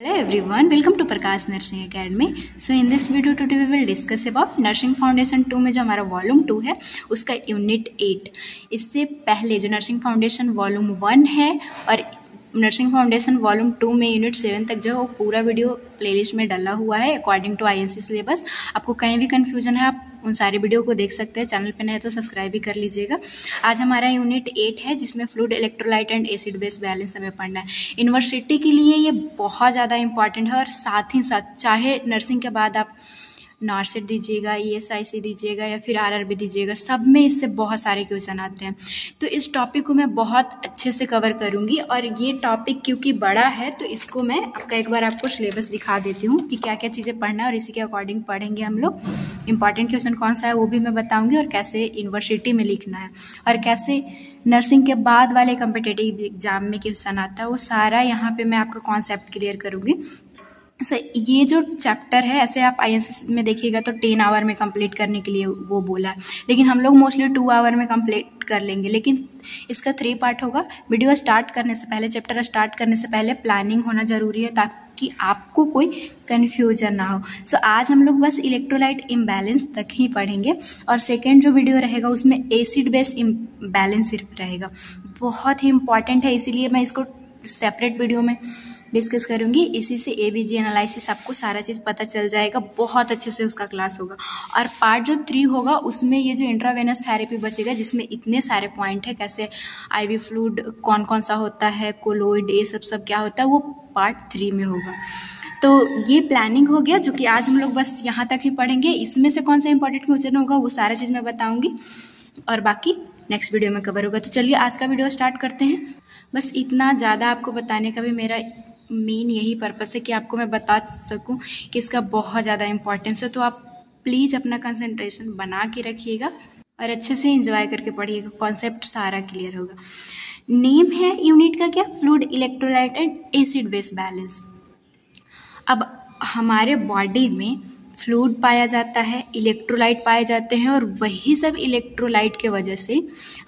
Hello everyone, welcome to Prakash nursing academy. So in this video today we will discuss about nursing foundation 2 में जो हमारा volume 2 है उसका unit 8। इससे पहले जो नर्सिंग फाउंडेशन वॉल्यूम 1 है और नर्सिंग फाउंडेशन वॉल्यूम 2 में यूनिट 7 तक जो है वो पूरा वीडियो प्लेलिस्ट में डाला हुआ है अकॉर्डिंग टू आईएनसी सिलेबस। आपको कहीं भी कन्फ्यूजन है आप उन सारे वीडियो को देख सकते हैं। चैनल पे नए तो सब्सक्राइब भी कर लीजिएगा। आज हमारा यूनिट 8 है जिसमें fluid, electrolyte and acid base balance हमें पढ़ना है। यूनिवर्सिटी के लिए ये बहुत ज़्यादा इंपॉर्टेंट है और साथ ही साथ चाहे नर्सिंग के बाद आप नॉर्सेट दीजिएगा, ईएसआईसी दीजिएगा या फिर आरआरबी दीजिएगा, सब में इससे बहुत सारे क्वेश्चन आते हैं। तो इस टॉपिक को मैं बहुत अच्छे से कवर करूंगी और ये टॉपिक क्योंकि बड़ा है तो इसको मैं एक बार आपको सिलेबस दिखा देती हूँ कि क्या क्या चीज़ें पढ़ना है और इसी के अकॉर्डिंग पढ़ेंगे हम लोग। इंपॉर्टेंट क्वेश्चन कौन सा है वो भी मैं बताऊँगी और कैसे यूनिवर्सिटी में लिखना है और कैसे नर्सिंग के बाद वाले कम्पिटिटिव एग्जाम में क्वेश्चन आता है, वो सारा यहाँ पे मैं आपका कॉन्सेप्ट क्लियर करूँगी। ये जो चैप्टर है ऐसे आप आईएनसी में देखिएगा तो 10 आवर में कंप्लीट करने के लिए वो बोला है, लेकिन हम लोग मोस्टली 2 आवर में कंप्लीट कर लेंगे। लेकिन इसका 3 पार्ट होगा। वीडियो स्टार्ट करने से पहले, चैप्टर स्टार्ट करने से पहले प्लानिंग होना जरूरी है ताकि आपको कोई कन्फ्यूजन ना हो। सो आज हम लोग बस इलेक्ट्रोलाइट इम्बैलेंस तक ही पढ़ेंगे और सेकेंड जो वीडियो रहेगा उसमें एसिड बेस इम्बैलेंस सिर्फ रहेगा। बहुत ही इंपॉर्टेंट है, इसीलिए मैं इसको सेपरेट वीडियो में डिस्कस करूंगी। इसी से एबीजी एनालिसिस आपको सारा चीज़ पता चल जाएगा, बहुत अच्छे से उसका क्लास होगा। और पार्ट जो 3 होगा उसमें ये जो इंट्रावेनस थेरेपी बचेगा जिसमें इतने सारे पॉइंट है, कैसे आईवी फ्लूइड कौन कौन सा होता है, कोलोइड, ये सब क्या होता है, वो पार्ट 3 में होगा। तो ये प्लानिंग हो गया जो कि आज हम लोग बस यहाँ तक ही पढ़ेंगे। इसमें से कौन सा इंपॉर्टेंट क्वेश्चन होगा वो सारा चीज़ मैं बताऊँगी और बाकी नेक्स्ट वीडियो में कवर होगा। तो चलिए आज का वीडियो स्टार्ट करते हैं। बस इतना ज़्यादा आपको बताने का भी मेरा मेन यही पर्पस है कि आपको मैं बता सकूं कि इसका बहुत ज़्यादा इंपॉर्टेंस है। तो आप प्लीज़ अपना कंसंट्रेशन बना के रखिएगा और अच्छे से एंजॉय करके पढ़िएगा, कॉन्सेप्ट सारा क्लियर होगा। नेम है यूनिट का क्या, fluid, electrolyte and acid base balance. अब हमारे बॉडी में फ्लूइड पाया जाता है, इलेक्ट्रोलाइट पाए जाते हैं और वही सब इलेक्ट्रोलाइट के वजह से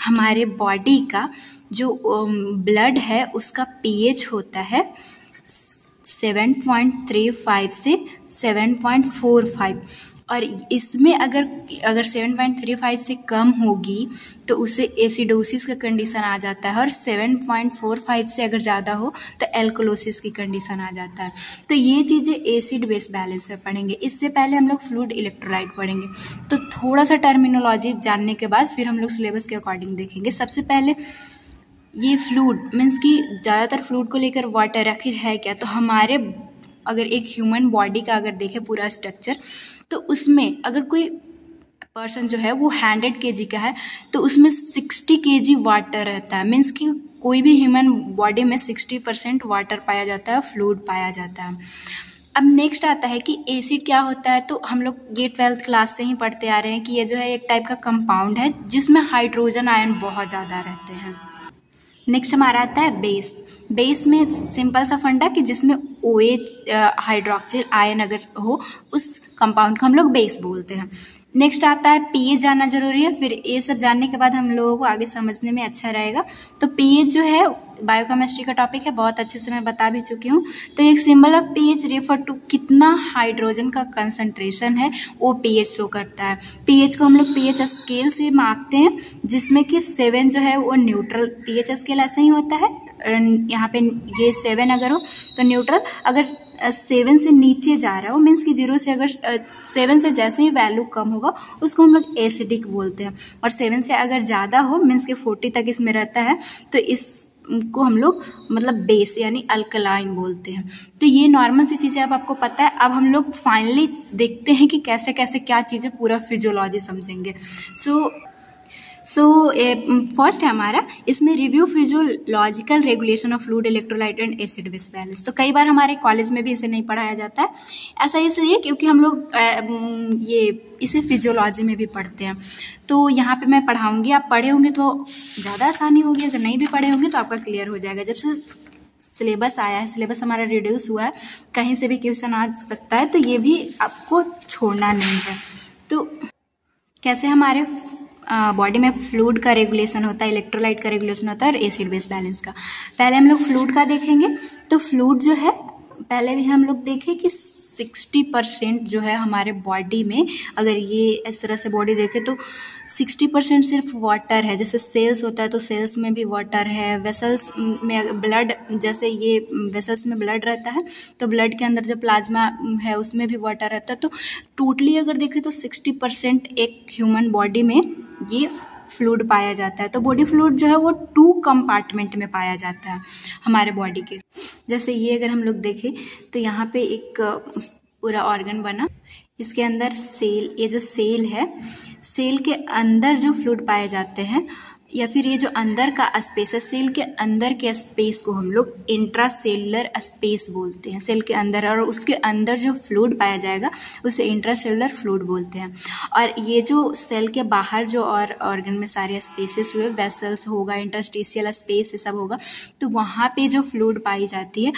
हमारे बॉडी का जो ब्लड है उसका पीएच होता है 7.35 से 7.45 और इसमें अगर 7.35 से कम होगी तो उसे एसिडोसिस का कंडीशन आ जाता है और 7.45 से अगर ज़्यादा हो तो एल्कोलोसिस की कंडीशन आ जाता है। तो ये चीज़ें एसिड बेस बैलेंस में पढ़ेंगे। इससे पहले हम लोग फ्लूइड, इलेक्ट्रोलाइट पढ़ेंगे। तो थोड़ा सा टर्मिनोलॉजी जानने के बाद फिर हम लोग सिलेबस के अकॉर्डिंग देखेंगे। सबसे पहले ये फ्लूइड मीन्स कि ज़्यादातर फ्लूइड को लेकर वाटर आखिर है क्या। तो हमारे अगर एक ह्यूमन बॉडी का अगर देखें पूरा स्ट्रक्चर तो उसमें अगर कोई पर्सन जो है वो 100 kg का है तो उसमें 60 kg वाटर रहता है। मीन्स कि कोई भी ह्यूमन बॉडी में 60% वाटर पाया जाता है, फ्लूइड पाया जाता है। अब नेक्स्ट आता है कि एसिड क्या होता है। तो हम लोग ये 12th क्लास से ही पढ़ते आ रहे हैं कि ये जो है एक टाइप का कंपाउंड है जिसमें हाइड्रोजन आयन बहुत ज़्यादा रहते हैं। नेक्स्ट हमारा आता है बेस। बेस में सिंपल सा फंडा कि जिसमें OH हाइड्रोक्सिल आयन अगर हो उस कंपाउंड को हम लोग बेस बोलते हैं। नेक्स्ट आता है पीएच जानना जरूरी है। फिर ये सब जानने के बाद हम लोगों को आगे समझने में अच्छा रहेगा। तो पीएच जो है बायोकेमिस्ट्री का टॉपिक है, बहुत अच्छे से मैं बता भी चुकी हूँ। तो एक symbol of pH refer to कितना हाइड्रोजन का कंसंट्रेशन है वो पीएच शो करता है। पीएच को हम लोग पीएच स्केल से मापते हैं जिसमें कि 7 जो है वो न्यूट्रल। पीएच स्केल ऐसा ही होता है, यहाँ पे ये 7 अगर हो तो न्यूट्रल, अगर 7 से नीचे जा रहा हो मीन्स कि 0 से अगर 7 से जैसे ही वैल्यू कम होगा उसको हम लोग एसिडिक बोलते हैं और 7 से अगर ज़्यादा हो मीन्स कि 40 तक इसमें रहता है तो इसको हम लोग मतलब बेस यानी अल्कलाइन बोलते हैं। तो ये नॉर्मल सी चीज़ें अब आपको पता है। अब हम लोग फाइनली देखते हैं कि कैसे कैसे क्या चीज़ें पूरा फिजियोलॉजी समझेंगे। सो फर्स्ट है हमारा इसमें review physiological regulation of fluid, electrolyte and acid base balance. तो कई बार हमारे कॉलेज में भी इसे नहीं पढ़ाया जाता है। ऐसा इसलिए क्योंकि हम लोग ये इसे फिजियोलॉजी में भी पढ़ते हैं। तो यहाँ पे मैं पढ़ाऊँगी, आप पढ़े होंगे तो ज़्यादा आसानी होगी, अगर नहीं भी पढ़े होंगे तो आपका क्लियर हो जाएगा। जब से सिलेबस आया है, सिलेबस हमारा रिड्यूस हुआ है, कहीं से भी क्वेश्चन आ सकता है तो ये भी आपको छोड़ना नहीं है। तो कैसे हमारे बॉडी में फ्लूइड का रेगुलेशन होता है, इलेक्ट्रोलाइट का रेगुलेशन होता है और एसिड बेस बैलेंस का। पहले हम लोग फ्लूइड का देखेंगे। तो फ्लूइड जो है पहले भी हम लोग देखे कि 60% जो है हमारे बॉडी में, अगर ये इस तरह से बॉडी देखे तो 60% सिर्फ वाटर है। जैसे सेल्स होता है तो सेल्स में भी वाटर है, वेसल्स में ब्लड, जैसे ये वेसल्स में ब्लड रहता है तो ब्लड के अंदर जो प्लाज्मा है उसमें भी वाटर रहता है। तो टोटली अगर देखें तो 60% एक ह्यूमन बॉडी में ये फ्लूइड पाया जाता है। तो बॉडी फ्लूइड जो है वो 2 कंपार्टमेंट में पाया जाता है हमारे बॉडी के। जैसे ये अगर हम लोग देखें तो यहाँ पे एक पूरा ऑर्गन बना, इसके अंदर सेल, ये जो सेल है, सेल के अंदर जो फ्लूइड पाए जाते हैं, या फिर ये जो अंदर का स्पेस है, सेल के अंदर के स्पेस को हम लोग इंट्रासेलुलर स्पेस बोलते हैं। सेल के अंदर, और उसके अंदर जो फ्लूइड पाया जाएगा उसे इंट्रासेलुलर फ्लूइड बोलते हैं। और ये जो सेल के बाहर जो और ऑर्गन में सारे स्पेसेस हुए, वेसल्स होगा, इंटरस्टिशियल स्पेस ये सब होगा, तो वहाँ पे जो फ्लूइड पाई जाती है,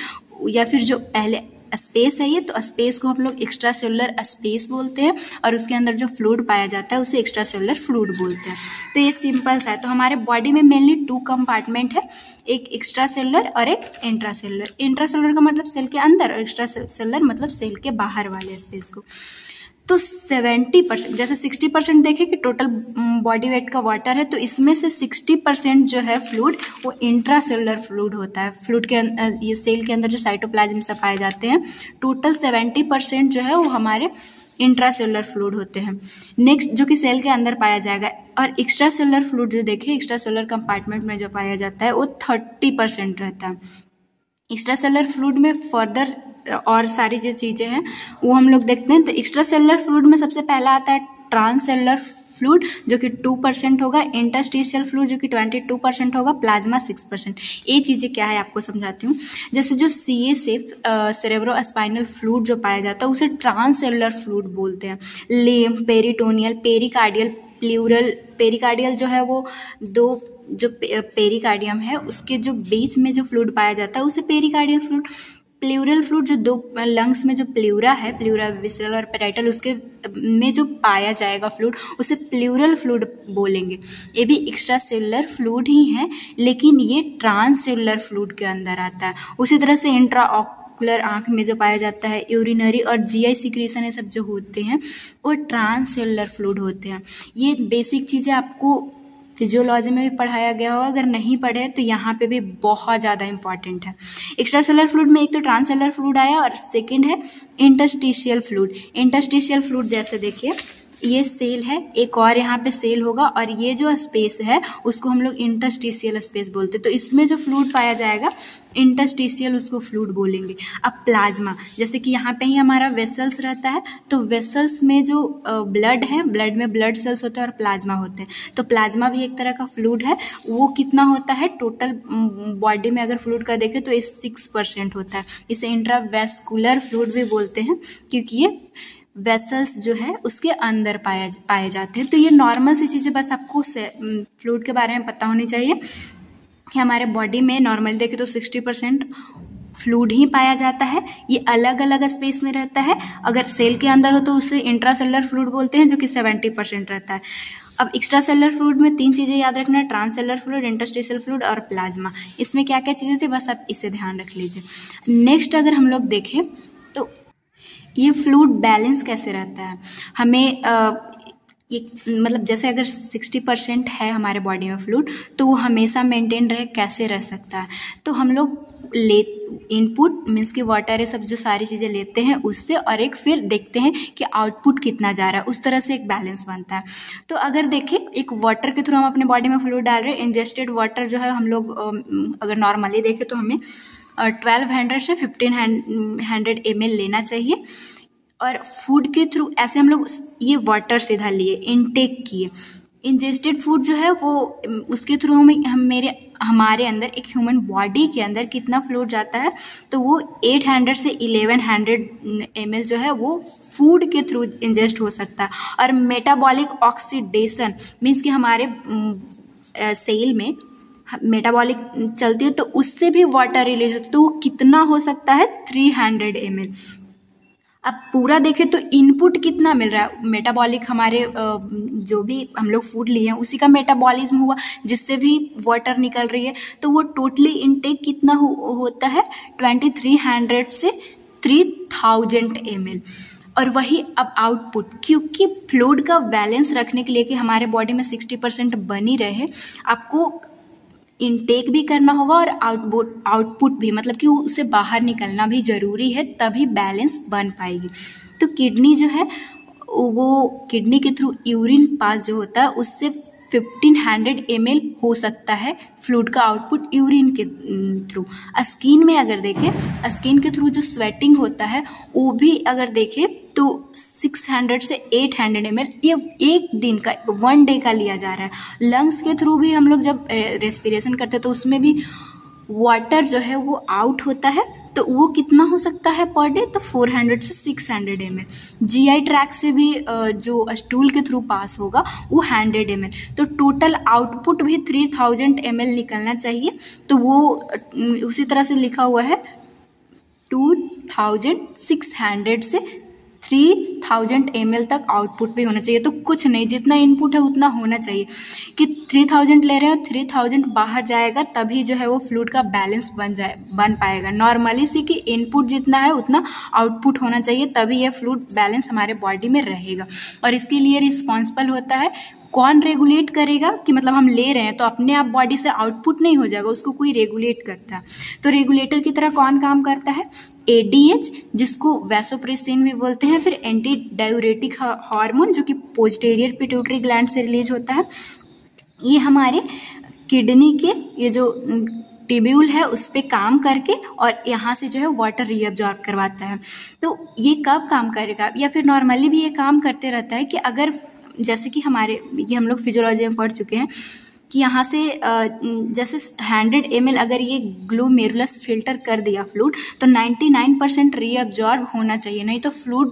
या फिर जो पहले स्पेस है ये, तो स्पेस को हम लोग एक्स्ट्रा सेलुलर स्पेस बोलते हैं, और उसके अंदर जो फ्लूइड पाया जाता है उसे एक्स्ट्रा सेलुलर फ्लूइड बोलते हैं। तो ये सिंपल सा है। तो हमारे बॉडी में मेनली 2 कंपार्टमेंट है, एक एक्स्ट्रा सेलुलर और एक इंट्रा सेलुलर। इंट्रा सेलुलर का मतलब सेल के अंदर, और एक्स्ट्रा सेलुलर मतलब सेल के बाहर वाले स्पेस को। तो 70%, जैसे 60% देखें कि टोटल बॉडी वेट का वाटर है, तो इसमें से 60% जो है फ्लूइड वो इंट्रासेलुलर फ्लूइड होता है। फ्लूइड के ये सेल के अंदर जो साइटोप्लाज्म सब पाए जाते हैं, टोटल 70% जो है वो हमारे इंट्रासेलुलर फ्लूइड होते हैं। नेक्स्ट जो कि सेल के अंदर पाया जाएगा, और एक्स्ट्रा सेलुलर फ्लूइड जो देखें एक्स्ट्रा सेलुलर कंपार्टमेंट में जो पाया जाता है वो 30% रहता है। एक्स्ट्रा सेलुलर फ्लूइड में फर्दर और सारी जो चीज़ें हैं वो हम लोग देखते हैं। तो एक्स्ट्रा सेलुलर फ्लूइड में सबसे पहला आता है ट्रांससेलुलर फ्लूइड जो कि 2% होगा, इंटरस्टिशियल फ्लूइड जो कि 22% होगा, प्लाज्मा 6%। ये चीज़ें क्या है आपको समझाती हूँ। जैसे जो CSF सेरेब्रोस्पाइनल फ्लूइड जो पाया जाता है उसे ट्रांससेलुलर फ्लूइड बोलते हैं। लेम, पेरिटोनियल, पेरिकार्डियल, प्लूरल। पेरिकार्डियल जो है वो दो जो पेरिकार्डियम है उसके जो बीच में जो फ्लूइड पाया जाता है उसे पेरिकार्डियल फ्लूइड। प्लूरल फ्लूइड जो दो लंग्स में जो प्लूरा है, प्लूरा विसरल और पेराइटल, उसके में जो पाया जाएगा फ्लूइड उसे प्लूरल फ्लूइड बोलेंगे। ये भी एक्स्ट्रा सेलुलर फ्लूइड ही है, लेकिन ये ट्रांससेलुलर फ्लूइड के अंदर आता है। उसी तरह से इंट्राऑक्यूलर आँख में जो पाया जाता है, यूरिनरी और GI सिक्रीशन ये सब जो होते हैं वो ट्रांससेलुलर फ्लूइड होते हैं। ये बेसिक चीज़ें आपको फिजियोलॉजी में भी पढ़ाया गया होगा, अगर नहीं पढ़े तो यहाँ पे भी बहुत ज़्यादा इंपॉर्टेंट है। एक्स्ट्रा सेलुलर फ्लूइड में एक तो ट्रांससेलुलर फ्लूइड आया, और सेकंड है इंटरस्टिशियल फ्लूइड। इंटरस्टिशियल फ्लूइड जैसे देखिए ये सेल है, एक और यहाँ पे सेल होगा, और ये जो स्पेस है उसको हम लोग इंटरस्टिशियल स्पेस बोलते हैं। तो इसमें जो फ्लूइड पाया जाएगा इंटरस्टिशियल उसको फ्लूइड बोलेंगे। अब प्लाज्मा, जैसे कि यहाँ पे ही हमारा वेसल्स रहता है, तो वेसल्स में जो ब्लड है, ब्लड में ब्लड सेल्स होते हैं और प्लाज्मा होते हैं। तो प्लाज्मा भी एक तरह का फ्लूइड है। वो कितना होता है टोटल बॉडी में, अगर फ्लूइड का देखें तो ये 6% होता है। इसे इंट्रावेस्कुलर फ्लूइड भी बोलते हैं, क्योंकि ये वेसल्स जो है उसके अंदर पाए जाते हैं। तो ये नॉर्मल सी चीज़ें बस आपको फ्लूइड के बारे में पता होनी चाहिए कि हमारे बॉडी में नॉर्मली देखें तो 60% फ्लूइड ही पाया जाता है। ये अलग अलग स्पेस में रहता है। अगर सेल के अंदर हो तो उसे इंट्रासेलुलर फ्लूइड बोलते हैं, जो कि 70% रहता है। अब एक्स्ट्रा सेलुलर फ्लूइड में 3 चीज़ें याद रखना है, ट्रांससेलुलर फ्लूइड, इंटरस्टिशियल फ्लूइड और प्लाज्मा। इसमें क्या क्या चीज़ें थी बस आप इसे ध्यान रख लीजिए। नेक्स्ट अगर हम लोग देखें तो ये फ्लूइड बैलेंस कैसे रहता है। हमें ये मतलब जैसे अगर 60% है हमारे बॉडी में फ्लूइड, तो वो हमेशा मेंटेन रहे, कैसे रह सकता है। तो हम लोग इनपुट मीन्स कि वाटर ये सब जो सारी चीज़ें लेते हैं उससे, और एक फिर देखते हैं कि आउटपुट कितना जा रहा है, उस तरह से एक बैलेंस बनता है। तो अगर देखें एक वाटर के थ्रू हम अपने बॉडी में फ्लूइड डाल रहे हैं, इंजेस्टेड वाटर जो है हम लोग अगर नॉर्मली देखें तो हमें 1200 से 1500 ml लेना चाहिए। और फूड के थ्रू ऐसे हम लोग ये वाटर सीधा लिए, इनटेक किए। इंजेस्टेड फूड जो है वो उसके थ्रू हमारे अंदर एक ह्यूमन बॉडी के अंदर कितना फ्लूइड जाता है, तो वो 800 से 1100 ml जो है वो फूड के थ्रू इंजेस्ट हो सकता है। और मेटाबॉलिक ऑक्सीडेशन मीन्स कि हमारे सेल में मेटाबॉलिक चलती है तो उससे भी वाटर रिलीज होता है, तो वो कितना हो सकता है 300 ml। अब पूरा देखें तो इनपुट कितना मिल रहा है, मेटाबॉलिक हमारे जो भी हम लोग फूड लिए हैं उसी का मेटाबॉलिज्म हुआ जिससे भी वाटर निकल रही है, तो वो टोटली इनटेक कितना होता है 2300 से 3000 ml। और वही अब आउटपुट, क्योंकि फ्लूइड का बैलेंस रखने के लिए कि हमारे बॉडी में 60% बनी रहे, आपको इनटेक भी करना होगा और आउटपुट भी, मतलब कि उसे बाहर निकलना भी ज़रूरी है, तभी बैलेंस बन पाएगी। तो किडनी जो है वो किडनी के थ्रू यूरिन पास जो होता है उससे 1500 ml हो सकता है फ्लूइड का आउटपुट यूरिन के थ्रू। स्किन में अगर देखें, स्किन के थ्रू जो स्वेटिंग होता है वो भी अगर देखें तो 600 से 800 ml ये एक दिन का, 1 डे का लिया जा रहा है। लंग्स के थ्रू भी हम लोग जब रेस्पिरेशन करते हैं तो उसमें भी वाटर जो है वो आउट होता है, तो वो कितना हो सकता है पर डे, तो 400 से 600 ml। जीआई ट्रैक से भी जो स्टूल के थ्रू पास होगा वो 100 ml। तो टोटल आउटपुट भी 3000 ml निकलना चाहिए। तो वो उसी तरह से लिखा हुआ है 2600 से 3000 ml तक आउटपुट भी होना चाहिए। तो कुछ नहीं, जितना इनपुट है उतना होना चाहिए कि 3000 ले रहे हैं और 3000 बाहर जाएगा, तभी जो है वो फ्लूइड का बैलेंस बन पाएगा। नॉर्मली सी कि इनपुट जितना है उतना आउटपुट होना चाहिए, तभी यह फ्लूइड बैलेंस हमारे बॉडी में रहेगा। और इसके लिए रिस्पॉन्सिबल होता है कौन रेगुलेट करेगा, कि मतलब हम ले रहे हैं तो अपने आप बॉडी से आउटपुट नहीं हो जाएगा, उसको कोई रेगुलेट करता है। तो रेगुलेटर की तरह कौन काम करता है, ADH, जिसको वैसोप्रेसिन भी बोलते हैं, फिर एंटी डायूरेटिक हार्मोन जो कि पोस्टीरियर पिट्यूटरी ग्लैंड से रिलीज होता है। ये हमारे किडनी के ये जो ट्यूब्यूल है उस पर काम करके और यहाँ से जो है वाटर रीअब्जॉर्ब करवाता है। तो ये कब काम करेगा, या फिर नॉर्मली भी ये काम करते रहता है कि अगर जैसे कि हमारे ये हम लोग फिजियोलॉजी में पढ़ चुके हैं कि यहाँ से जैसे 100 ml अगर ये ग्लोमेरुलस फिल्टर कर दिया फ्लूइड, तो 99% रीअब्जॉर्ब होना चाहिए, नहीं तो फ्लूइड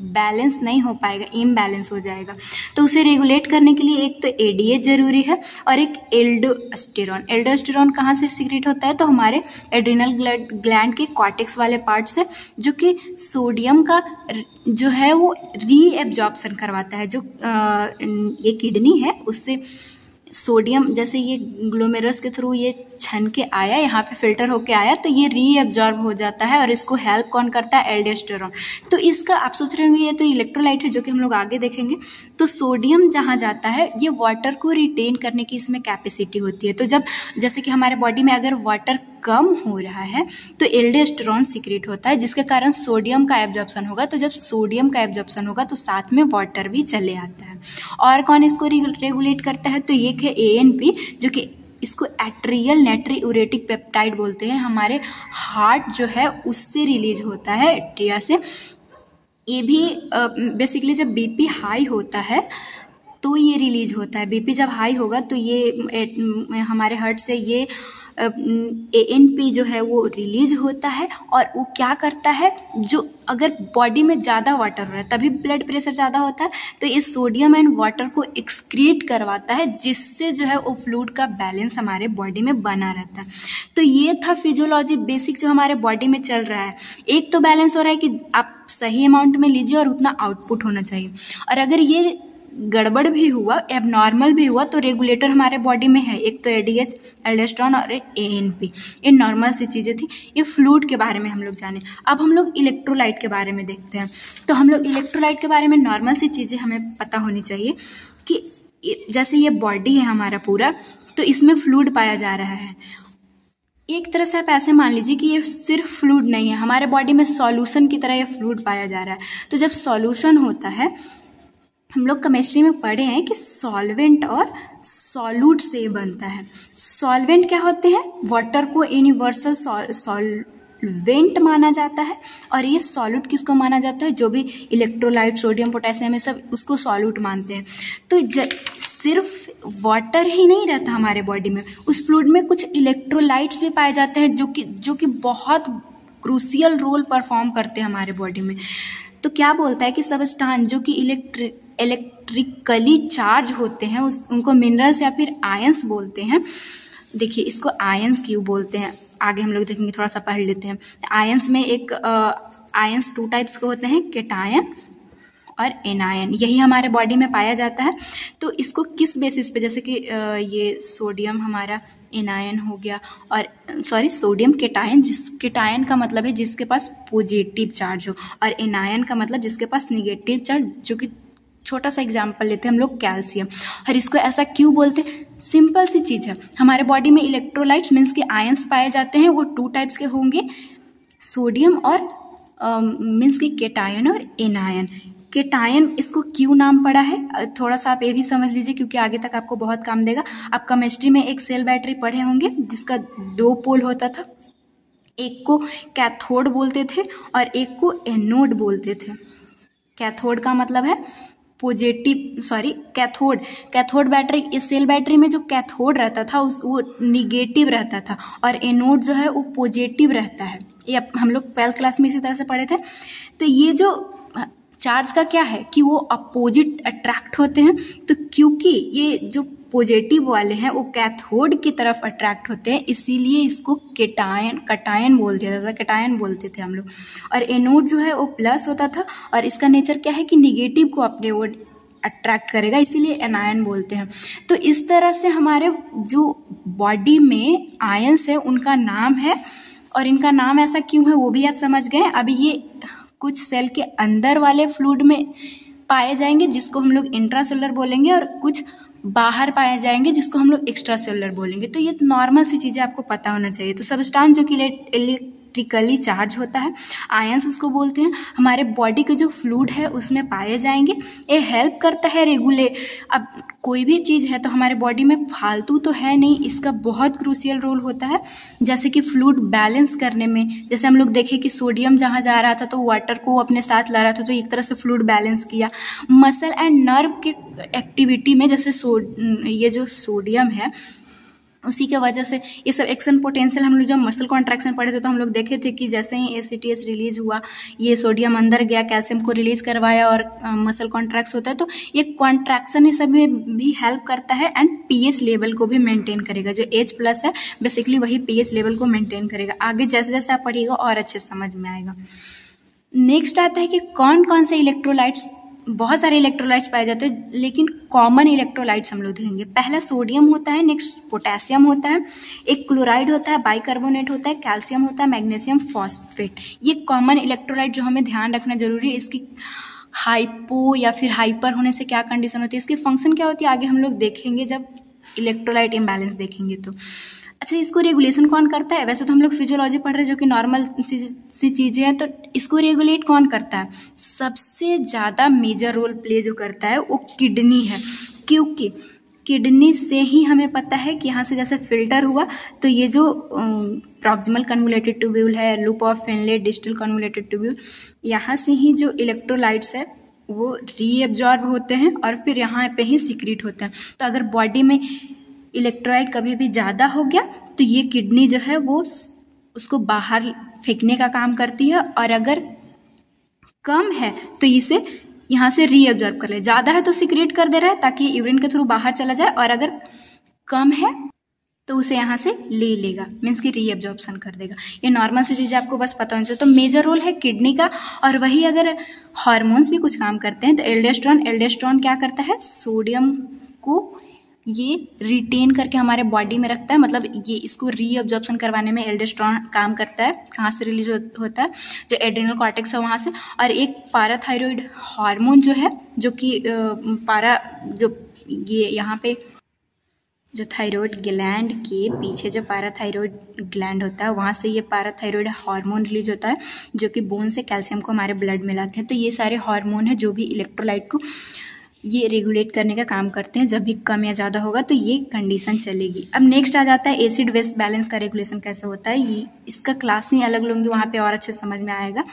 बैलेंस नहीं हो पाएगा, इम्बैलेंस हो जाएगा। तो उसे रेगुलेट करने के लिए एक तो ADH जरूरी है और एक एल्डोस्टेरॉन। एल्डोस्टेरॉन कहाँ से सीक्रेट होता है, तो हमारे एड्रिनल ग्लैंड के कॉर्टेक्स वाले पार्ट से, जो कि सोडियम का जो है वो रीएब्जॉर्प्शन करवाता है। जो ये किडनी है उससे सोडियम, जैसे ये ग्लोमेरुलस के थ्रू ये छन के आया, यहाँ पे फिल्टर होके आया, तो ये रीअब्जॉर्ब हो जाता है और इसको हेल्प कौन करता है, एल्डोस्टेरॉन। तो इसका आप सोच रहे होंगे ये तो इलेक्ट्रोलाइट है, जो कि हम लोग आगे देखेंगे। तो सोडियम जहाँ जाता है ये वाटर को रिटेन करने की इसमें कैपेसिटी होती है। तो जब जैसे कि हमारे बॉडी में अगर वाटर कम हो रहा है तो एल्डोस्टेरॉन सीक्रेट होता है, जिसके कारण सोडियम का एब्जॉर्प्शन होगा। तो जब सोडियम का एब्जॉर्प्शन होगा तो साथ में वाटर भी चले आता है। और कौन इसको रेगुलेट करता है, तो एक है ANP, जो कि इसको एट्रियल नाइट्रियूरेटिक पेप्टाइड बोलते हैं। हमारे हार्ट जो है उससे रिलीज होता है, एट्रिया से। ये भी बेसिकली जब BP हाई होता है तो ये रिलीज होता है। BP जब हाई होगा तो ये हमारे हार्ट से ये ANP जो है वो रिलीज होता है। और वो क्या करता है, जो अगर बॉडी में ज़्यादा वाटर हो रहा है तभी ब्लड प्रेशर ज़्यादा होता है, तो ये सोडियम एंड वाटर को एक्सक्रीट करवाता है, जिससे जो है वो फ्लूइड का बैलेंस हमारे बॉडी में बना रहता है। तो ये था फिजियोलॉजी बेसिक जो हमारे बॉडी में चल रहा है। एक तो बैलेंस हो रहा है कि आप सही अमाउंट में लीजिए और उतना आउटपुट होना चाहिए, और अगर ये गड़बड़ भी हुआ, एबनॉर्मल भी हुआ, तो रेगुलेटर हमारे बॉडी में है, एक तो ADH, एल्डोस्टेरॉन और एक ANP। ये नॉर्मल सी चीज़ें थी। ये फ्लूइड के बारे में हम लोग जाने। अब हम लोग इलेक्ट्रोलाइट के बारे में देखते हैं। तो हम लोग इलेक्ट्रोलाइट के बारे में नॉर्मल सी चीज़ें हमें पता होनी चाहिए कि जैसे ये बॉडी है हमारा पूरा, तो इसमें फ्लूइड पाया जा रहा है। एक तरह से आप ऐसे मान लीजिए कि ये सिर्फ फ्लूइड नहीं है, हमारे बॉडी में सॉल्यूशन की तरह ये फ्लूइड पाया जा रहा है। तो जब सॉल्यूशन होता है, हम लोग केमिस्ट्री में पढ़े हैं कि सॉल्वेंट और सॉल्यूट से बनता है। सॉल्वेंट क्या होते हैं, वाटर को यूनिवर्सल सॉल्वेंट माना जाता है, और ये सॉल्यूट किसको माना जाता है, जो भी इलेक्ट्रोलाइट, सोडियम, पोटेशियम, ये सब उसको सॉल्यूट मानते हैं। तो सिर्फ वाटर ही नहीं रहता हमारे बॉडी में, उस फ्लूइड में कुछ इलेक्ट्रोलाइट्स भी पाए जाते हैं, जो कि बहुत क्रूशियल रोल परफॉर्म करते हैं हमारे बॉडी में। तो क्या बोलता है कि सबस्टांस जो कि इलेक्ट्रिकली चार्ज होते हैं उनको मिनरल्स या फिर आयंस बोलते हैं। देखिए इसको आयंस क्यों बोलते हैं, आगे हम लोग देखेंगे, थोड़ा सा पढ़ लेते हैं। आयंस में एक आयंस 2 टाइप्स के होते हैं, कैटायन और एनायन, यही हमारे बॉडी में पाया जाता है। तो इसको किस बेसिस पे, जैसे कि ये सोडियम हमारा एनायन हो गया, और सोडियम केटायन, जिस केटायन का मतलब है जिसके पास पॉजिटिव चार्ज हो, और एनायन का मतलब जिसके पास निगेटिव चार्ज, जो कि छोटा सा एग्जाम्पल लेते हैं हम लोग कैल्शियम। और इसको ऐसा क्यों बोलते, सिंपल सी चीज़ है, हमारे बॉडी में इलेक्ट्रोलाइट्स मीन्स के आयंस पाए जाते हैं, वो 2 टाइप्स के होंगे, सोडियम और मीन्स की केटायन और एनायन। केटायन इसको क्यों नाम पड़ा है, थोड़ा सा आप ये भी समझ लीजिए क्योंकि आगे तक आपको बहुत काम देगा। आप केमिस्ट्री में एक सेल बैटरी पढ़े होंगे जिसका 2 पोल होता था, एक को कैथोड बोलते थे और एक को एनोड बोलते थे। कैथोड का मतलब है कैथोड बैटरी, इस सेल बैटरी में जो कैथोड रहता था वो निगेटिव रहता था और एनोड जो है वो पॉजिटिव रहता है। ये हम लोग 12th क्लास में इसी तरह से पढ़े थे। तो ये जो चार्ज का क्या है कि वो अपोजिट अट्रैक्ट होते हैं, तो क्योंकि ये जो पॉजिटिव वाले हैं वो कैथोड की तरफ अट्रैक्ट होते हैं, इसीलिए इसको कटायन बोल दिया जाता था, कटायन बोलते थे हम लोग। और एनोड जो है वो प्लस होता था और इसका नेचर क्या है कि निगेटिव को अपने ओर अट्रैक्ट करेगा, इसीलिए एनायन बोलते हैं। तो इस तरह से हमारे जो बॉडी में आयंस है उनका नाम है, और इनका नाम ऐसा क्यों है वो भी आप समझ गए। अभी ये कुछ सेल के अंदर वाले फ्लूइड में पाए जाएंगे जिसको हम लोग इंट्रासेलुलर बोलेंगे, और कुछ बाहर पाए जाएंगे जिसको हम लोग एक्स्ट्रा सेलुलर बोलेंगे। तो ये नॉर्मल सी चीज़ें आपको पता होना चाहिए। तो सब्सटेंस जो कि इलेक्ट्रिकली चार्ज होता है, आयंस उसको बोलते हैं, हमारे बॉडी के जो फ्लूइड है उसमें पाए जाएंगे। ये हेल्प करता है रेगुलेट। अब कोई भी चीज़ है तो हमारे बॉडी में फालतू तो है नहीं, इसका बहुत क्रूशियल रोल होता है, जैसे कि फ्लूइड बैलेंस करने में। जैसे हम लोग देखें कि सोडियम जहाँ जा रहा था तो वाटर को अपने साथ ला रहा था, तो एक तरह से फ्लूइड बैलेंस किया। मसल एंड नर्व के एक्टिविटी में जैसे ये जो सोडियम है उसी के वजह से ये सब एक्शन पोटेंशियल, हम लोग जब मसल कॉन्ट्रैक्शन पढ़े थे तो हम लोग देखे थे कि जैसे ही ACTH रिलीज हुआ, ये सोडियम अंदर गया, कैल्शियम को रिलीज करवाया और मसल कॉन्ट्रैक्ट होता है। तो ये कॉन्ट्रैक्शन इस सब में भी हेल्प करता है एंड pH लेवल को भी मेंटेन करेगा। जो H+ है बेसिकली वही pH लेवल को मेंटेन करेगा। आगे जैसे जैसे आप पढ़िएगा और अच्छे समझ में आएगा। नेक्स्ट आता है कि कौन कौन से इलेक्ट्रोलाइट्स, बहुत सारे इलेक्ट्रोलाइट्स पाए जाते हैं लेकिन कॉमन इलेक्ट्रोलाइट्स हम लोग देखेंगे। पहला सोडियम होता है, नेक्स्ट पोटेशियम होता है, एक क्लोराइड होता है, बाइकार्बोनेट होता है, कैल्शियम होता है, मैग्नीशियम फॉस्फेट। ये कॉमन इलेक्ट्रोलाइट जो हमें ध्यान रखना जरूरी है। इसकी हाइपो या फिर हाइपर होने से क्या कंडीशन होती है, इसकी फंक्शन क्या होती है, आगे हम लोग देखेंगे जब इलेक्ट्रोलाइट इम्बैलेंस देखेंगे तो। अच्छा, इसको रेगुलेशन कौन करता है? वैसे तो हम लोग फिजियोलॉजी पढ़ रहे हैं जो कि नॉर्मल सी चीज़ें हैं, तो इसको रेगुलेट कौन करता है? सबसे ज़्यादा मेजर रोल प्ले जो करता है वो किडनी है, क्योंकि किडनी से ही हमें पता है कि यहाँ से जैसे फिल्टर हुआ तो ये जो प्रॉक्सिमल कन्वोल्यूटेड ट्यूब्यूल है, loop of Henle, distal convoluted tubule, यहाँ से ही जो इलेक्ट्रोलाइट्स है वो रीएब्जॉर्ब होते हैं और फिर यहाँ पे ही सीक्रेट होते हैं। तो अगर बॉडी में इलेक्ट्रोलाइट कभी भी ज़्यादा हो गया तो ये किडनी जो है वो उसको बाहर फेंकने का काम करती है, और अगर कम है तो इसे यहाँ से रीअब्जॉर्ब कर ले। ज़्यादा है तो सीक्रेट कर दे रहा है ताकि यूरिन के थ्रू बाहर चला जाए, और अगर कम है तो उसे यहाँ से ले लेगा, मीन्स कि रीअब्जॉर्प्शन कर देगा। ये नॉर्मल सी चीज़ें आपको बस पता होनी चाहिए। तो मेजर रोल है किडनी का। और वही अगर हार्मोन्स भी कुछ काम करते हैं तो एल्डोस्टेरोन क्या करता है, सोडियम को ये रिटेन करके हमारे बॉडी में रखता है, मतलब ये इसको रीअब्जॉर्प्शन करवाने में एल्डोस्टेरोन काम करता है। कहाँ से रिलीज होता है? जो एड्रिनल कॉर्टेक्स है वहाँ से। और एक पाराथायरॉइड हार्मोन जो है, जो कि ये यहाँ पे जो थायराइड ग्लैंड के पीछे जो पाराथायरॉइड ग्लैंड होता है वहाँ से ये पाराथायरॉइड हार्मोन रिलीज होता है, जो कि बोन से कैल्शियम को हमारे ब्लड में लाते हैं। तो ये सारे हार्मोन है जो भी इलेक्ट्रोलाइट को ये रेगुलेट करने का काम करते हैं। जब भी कम या ज़्यादा होगा तो ये कंडीशन चलेगी। अब नेक्स्ट आ जाता है एसिड बेस बैलेंस का रेगुलेशन कैसे होता है। ये इसका क्लास ही अलग लूँगी, वहाँ पे और अच्छे समझ में आएगा।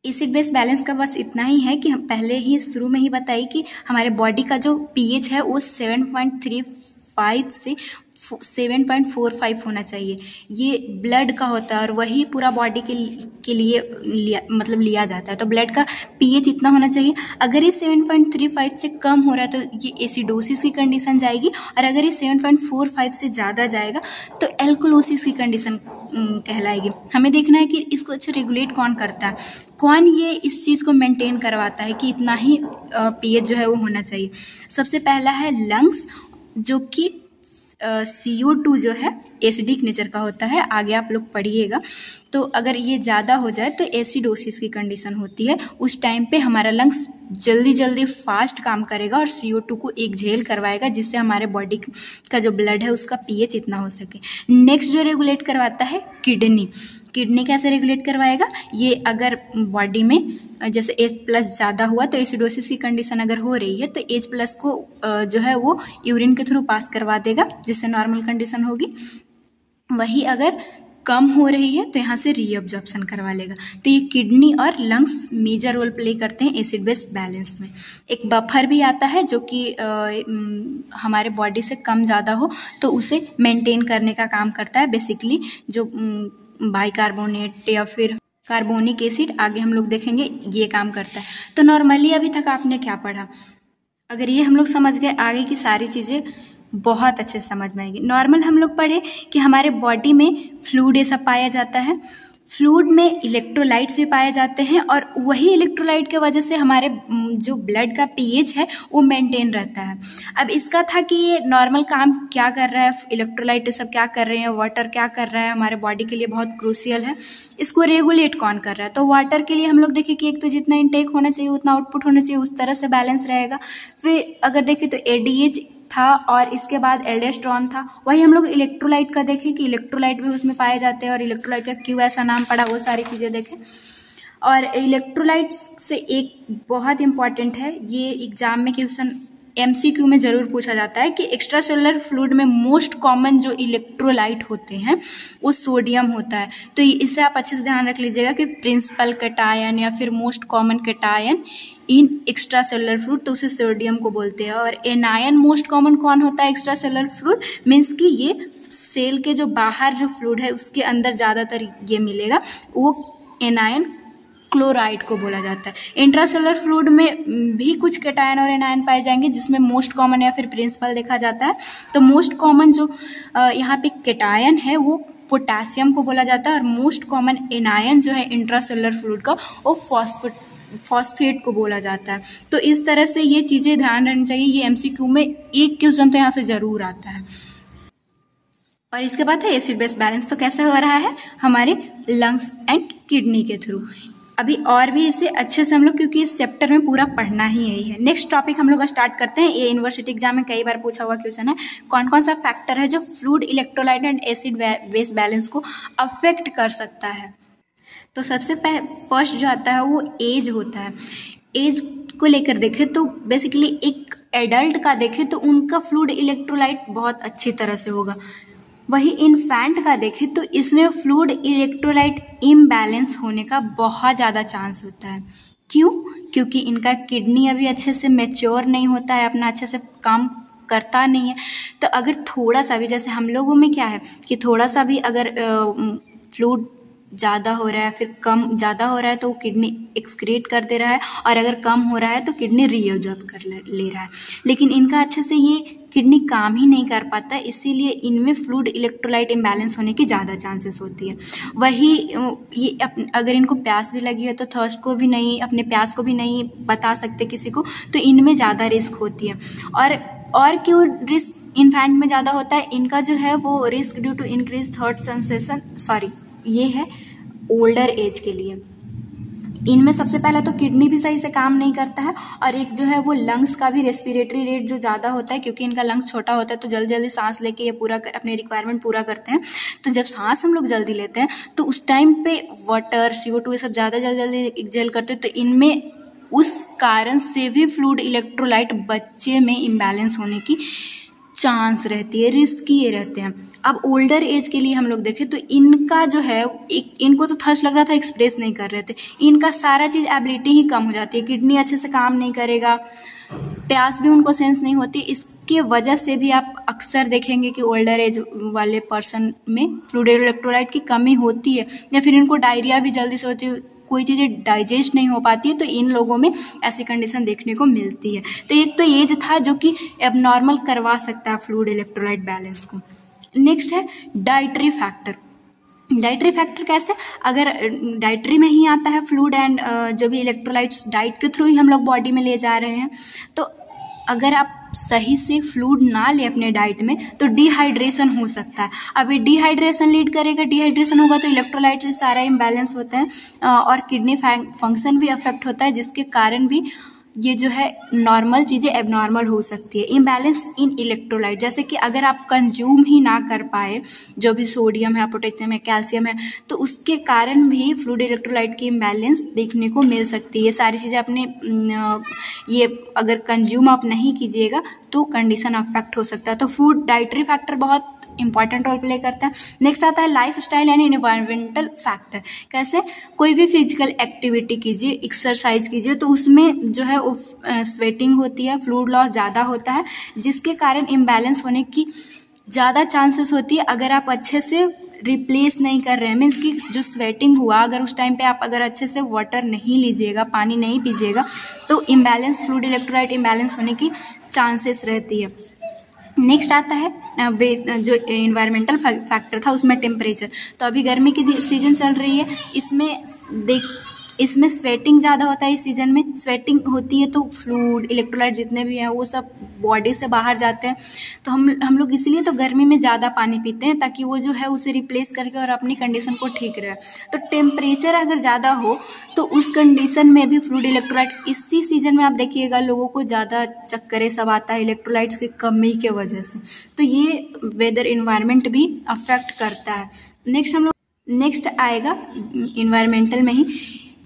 एसिड बेस बैलेंस का बस इतना ही है कि हम पहले ही शुरू में ही बताई कि हमारे बॉडी का जो pH है वो 7.35 से 7.45 होना चाहिए। ये ब्लड का होता है और वही पूरा बॉडी के लिए लिया जाता है। तो ब्लड का pH इतना होना चाहिए। अगर ये 7.35 से कम हो रहा है तो ये एसिडोसिस की कंडीशन जाएगी, और अगर ये 7.45 से ज़्यादा जाएगा तो एल्कोलोसिस की कंडीशन कहलाएगी। हमें देखना है कि इसको अच्छे रेगुलेट कौन करता है। कौन ये इस चीज़ को मेंटेन करवाता है कि इतना ही पीएच जो है वो होना चाहिए? सबसे पहला है लंग्स, जो कि CO2 जो है एसिडिक नेचर का होता है, आगे आप लोग पढ़िएगा। तो अगर ये ज़्यादा हो जाए तो एसिडोसिस की कंडीशन होती है। उस टाइम पे हमारा लंग्स जल्दी जल्दी फास्ट काम करेगा और CO2 को एक झेल करवाएगा, जिससे हमारे बॉडी का जो ब्लड है उसका पीएच इतना हो सके। नेक्स्ट जो रेगुलेट करवाता है किडनी। किडनी कैसे रेगुलेट करवाएगा? ये अगर बॉडी में जैसे H+ ज़्यादा हुआ तो एसिडोसिस की कंडीशन अगर हो रही है तो H+ को जो है वो यूरिन के थ्रू पास करवा देगा, जिससे नॉर्मल कंडीशन होगी। वही अगर कम हो रही है तो यहाँ से रीअब्जॉर्प्शन करवा लेगा। तो ये किडनी और लंग्स मेजर रोल प्ले करते हैं एसिड बेस बैलेंस में। एक बफर भी आता है जो कि हमारे बॉडी से कम ज़्यादा हो तो उसे मेंटेन करने का काम करता है। बेसिकली जो बाइकार्बोनेट या फिर कार्बोनिक एसिड, आगे हम लोग देखेंगे, ये काम करता है। तो नॉर्मली अभी तक आपने क्या पढ़ा? अगर ये हम लोग समझ गए, आगे की सारी चीज़ें बहुत अच्छे से समझ में आएगी। नॉर्मल हम लोग पढ़े कि हमारे बॉडी में फ्लूइड ये सब पाया जाता है। फ्लूइड में इलेक्ट्रोलाइट्स भी पाए जाते हैं और वही इलेक्ट्रोलाइट के वजह से हमारे जो ब्लड का पीएच है वो मेंटेन रहता है। अब इसका था कि ये नॉर्मल काम क्या कर रहा है, इलेक्ट्रोलाइट सब क्या कर रहे हैं, वाटर क्या कर रहा है, हमारे बॉडी के लिए बहुत क्रूशियल है। इसको रेगुलेट कौन कर रहा है? तो वाटर के लिए हम लोग देखें कि एक तो जितना इनटेक होना चाहिए उतना आउटपुट होना चाहिए, उस तरह से बैलेंस रहेगा। फिर अगर देखें तो ADH था और इसके बाद एल्डोस्टेरोन था। वही हम लोग इलेक्ट्रोलाइट का देखें कि इलेक्ट्रोलाइट भी उसमें पाए जाते हैं और इलेक्ट्रोलाइट का क्यों ऐसा नाम पड़ा, वो सारी चीज़ें देखें। और इलेक्ट्रोलाइट से एक बहुत इंपॉर्टेंट है, ये एग्जाम में क्वेश्चन MCQ में जरूर पूछा जाता है कि एक्स्ट्रा सेलुलर फ्लूइड में मोस्ट कॉमन जो इलेक्ट्रोलाइट होते हैं वो सोडियम होता है। तो इसे आप अच्छे से ध्यान रख लीजिएगा कि प्रिंसिपल कैटायन या फिर मोस्ट कॉमन कैटायन इन एक्स्ट्रा सेलुलर फ्लूइड, तो उसे सोडियम को बोलते हैं। और एनायन मोस्ट कॉमन कौन होता है एक्स्ट्रा सेलुलर फ्लूइड? मीन्स कि ये सेल के जो बाहर जो फ्लूइड है उसके अंदर ज़्यादातर ये मिलेगा, वो एनायन क्लोराइड को बोला जाता है। इंट्रासेलुलर फ्लूइड में भी कुछ कैटायन और एनायन पाए जाएंगे, जिसमें मोस्ट कॉमन या फिर प्रिंसिपल देखा जाता है। तो मोस्ट कॉमन जो यहाँ पे कैटायन है वो पोटेशियम को बोला जाता है और मोस्ट कॉमन एनायन जो है इंट्रासेलुलर फ्लूइड का वो फॉस्फेट को बोला जाता है। तो इस तरह से ये चीज़ें ध्यान रखनी चाहिए। ये MCQ में एक क्वेश्चन तो यहाँ से जरूर आता है। और इसके बाद है एसिड बेस बैलेंस। तो कैसे हो रहा है? हमारे लंग्स एंड किडनी के थ्रू। अभी और भी इसे अच्छे से हम लोग, क्योंकि इस चैप्टर में पूरा पढ़ना ही यही है। नेक्स्ट टॉपिक हम लोग स्टार्ट करते हैं। ये यूनिवर्सिटी एग्जाम में कई बार पूछा हुआ क्वेश्चन है, कौन कौन सा फैक्टर है जो fluid, electrolyte and acid base balance को अफेक्ट कर सकता है? तो सबसे फर्स्ट जो आता है वो एज होता है। एज को लेकर देखें तो बेसिकली एक एडल्ट का देखें तो उनका फ्लूइड इलेक्ट्रोलाइट बहुत अच्छी तरह से होगा। वही इन्फेंट का देखें तो इसमें फ्लूइड इलेक्ट्रोलाइट इम्बैलेंस होने का बहुत ज़्यादा चांस होता है। क्यों? क्योंकि इनका किडनी अभी अच्छे से मैच्योर नहीं होता है, अपना अच्छे से काम करता नहीं है। तो अगर थोड़ा सा भी, जैसे हम लोगों में क्या है कि थोड़ा सा भी अगर फ्लूइड ज़्यादा हो रहा है फिर कम ज़्यादा हो रहा है तो वो किडनी एक्सक्रीट कर दे रहा है, और अगर कम हो रहा है तो किडनी रीअब्जॉर्ब कर ले रहा है। लेकिन इनका अच्छे से ये किडनी काम ही नहीं कर पाता, इसीलिए इनमें फ्लूइड इलेक्ट्रोलाइट इम्बैलेंस होने की ज़्यादा चांसेस होती है। वही ये अगर इनको प्यास भी लगी है तो थर्स्ट को भी नहीं, अपने प्यास को भी नहीं बता सकते किसी को, तो इनमें ज़्यादा रिस्क होती है। और क्यों रिस्क इन्फेंट में ज़्यादा होता है? इनका जो है वो risk due to increase third sensation, ये है ओल्डर एज के लिए। इनमें सबसे पहला तो किडनी भी सही से काम नहीं करता है, और एक जो है वो लंग्स का भी रेस्पिरेटरी रेट जो ज़्यादा होता है, क्योंकि इनका लंग्स छोटा होता है तो जल्दी जल्दी सांस लेके ये पूरा अपने रिक्वायरमेंट पूरा करते हैं। तो जब सांस हम लोग जल्दी लेते हैं तो उस टाइम पे वाटर, CO2 ये सब ज़्यादा जल्दी एक्सहेल करते हैं, तो इनमें उस कारण से भी फ्लूइड इलेक्ट्रोलाइट बच्चे में इम्बैलेंस होने की चांस रहती है, रिस्की ये रहते हैं। अब ओल्डर एज के लिए हम लोग देखें तो इनका जो है इनको तो थर्स्ट लग रहा था, एक्सप्रेस नहीं कर रहे थे, इनका सारा चीज़ एबिलिटी ही कम हो जाती है, किडनी अच्छे से काम नहीं करेगा, प्यास भी उनको सेंस नहीं होती। इसके वजह से भी आप अक्सर देखेंगे कि ओल्डर एज वाले पर्सन में फ्लूइड इलेक्ट्रोलाइट की कमी होती है, या फिर इनको डायरिया भी जल्दी से होती है, कोई चीज़ें डाइजेस्ट नहीं हो पाती है, तो इन लोगों में ऐसी कंडीशन देखने को मिलती है। तो एक तो एज था जो कि एबनॉर्मल करवा सकता है फ्लूइड इलेक्ट्रोलाइट बैलेंस को। नेक्स्ट है डाइटरी फैक्टर। डाइटरी फैक्टर कैसे, अगर डाइटरी में ही आता है फ्लूइड एंड जो भी इलेक्ट्रोलाइट्स डाइट के थ्रू ही हम लोग बॉडी में ले जा रहे हैं, तो अगर आप सही से फ्लूइड ना ले अपने डाइट में तो डिहाइड्रेशन हो सकता है। अब ये डिहाइड्रेशन लीड करेगा, डिहाइड्रेशन होगा तो इलेक्ट्रोलाइट से सारा इम्बैलेंस होते हैं और किडनी फंक्शन भी अफेक्ट होता है, जिसके कारण भी ये जो है नॉर्मल चीज़ें एबनॉर्मल हो सकती है। इम्बैलेंस इन इलेक्ट्रोलाइट, जैसे कि अगर आप कंज्यूम ही ना कर पाए जो भी सोडियम है, पोटेशियम है, कैल्शियम है, तो उसके कारण भी फ्लूइड इलेक्ट्रोलाइट की इम्बैलेंस देखने को मिल सकती है। ये सारी चीज़ें अपने ये अगर कंज्यूम आप नहीं कीजिएगा तो कंडीशन अफेक्ट हो सकता है। तो फूड डाइटरी फैक्टर बहुत इंपॉर्टेंट रोल प्ले करता है। नेक्स्ट आता है life style and environmental factor. कैसे, कोई भी फिजिकल एक्टिविटी कीजिए, एक्सरसाइज कीजिए, तो उसमें जो है वो स्वेटिंग होती है, फ्लूइड लॉस ज़्यादा होता है, जिसके कारण इम्बैलेंस होने की ज़्यादा चांसेस होती है। अगर आप अच्छे से रिप्लेस नहीं कर रहे हैं, मीन्स कि जो स्वेटिंग हुआ, अगर उस टाइम पे आप अगर अच्छे से वाटर नहीं लीजिएगा, पानी नहीं पीजिएगा, तो इम्बैलेंस, फ्लूइड इलेक्ट्रोलाइट इम्बैलेंस होने की चांसेस रहती है। नेक्स्ट आता है जो इन्वायरमेंटल फैक्टर था उसमें टेम्परेचर। तो अभी गर्मी की सीजन चल रही है, इसमें स्वेटिंग ज़्यादा होता है। इस सीजन में स्वेटिंग होती है तो फ्लूइड इलेक्ट्रोलाइट जितने भी हैं वो सब बॉडी से बाहर जाते हैं। तो हम लोग इसीलिए तो गर्मी में ज़्यादा पानी पीते हैं, ताकि वो जो है उसे रिप्लेस करके और अपनी कंडीशन को ठीक रहे। तो टेम्परेचर अगर ज़्यादा हो तो उस कंडीशन में भी फ्लूइड इलेक्ट्रोलाइट, इसी सीजन में आप देखिएगा लोगों को ज़्यादा चक्करे सब आता है इलेक्ट्रोलाइट्स की कमी के वजह से। तो ये वेदर इन्वायरमेंट भी अफेक्ट करता है। नेक्स्ट आएगा इन्वायरमेंटल में ही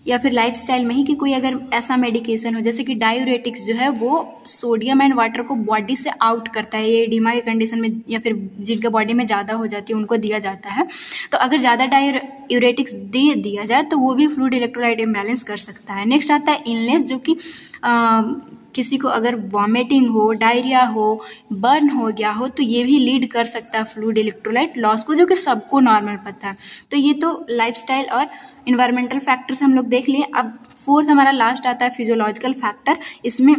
या फिर लाइफस्टाइल में ही कि कोई अगर ऐसा मेडिकेशन हो, जैसे कि डायूरेटिक्स जो है वो सोडियम एंड वाटर को बॉडी से आउट करता है। ये एडिमा की कंडीशन में या फिर जिनके बॉडी में ज़्यादा हो जाती है उनको दिया जाता है। तो अगर ज़्यादा डायूरेटिक्स दे दिया जाए तो वो भी फ्लूइड इलेक्ट्रोलाइट इम्बैलेंस कर सकता है। नेक्स्ट आता है इलनेस, जो कि किसी को अगर वॉमिटिंग हो, डायरिया हो, बर्न हो गया हो, तो ये भी लीड कर सकता है फ्लूइड इलेक्ट्रोलाइट लॉस को, जो कि सबको नॉर्मल पता है। तो ये तो लाइफस्टाइल और इन्वायरमेंटल फैक्टर से हम लोग देख लिए। अब फोर्थ हमारा लास्ट आता है फिजियोलॉजिकल फैक्टर। इसमें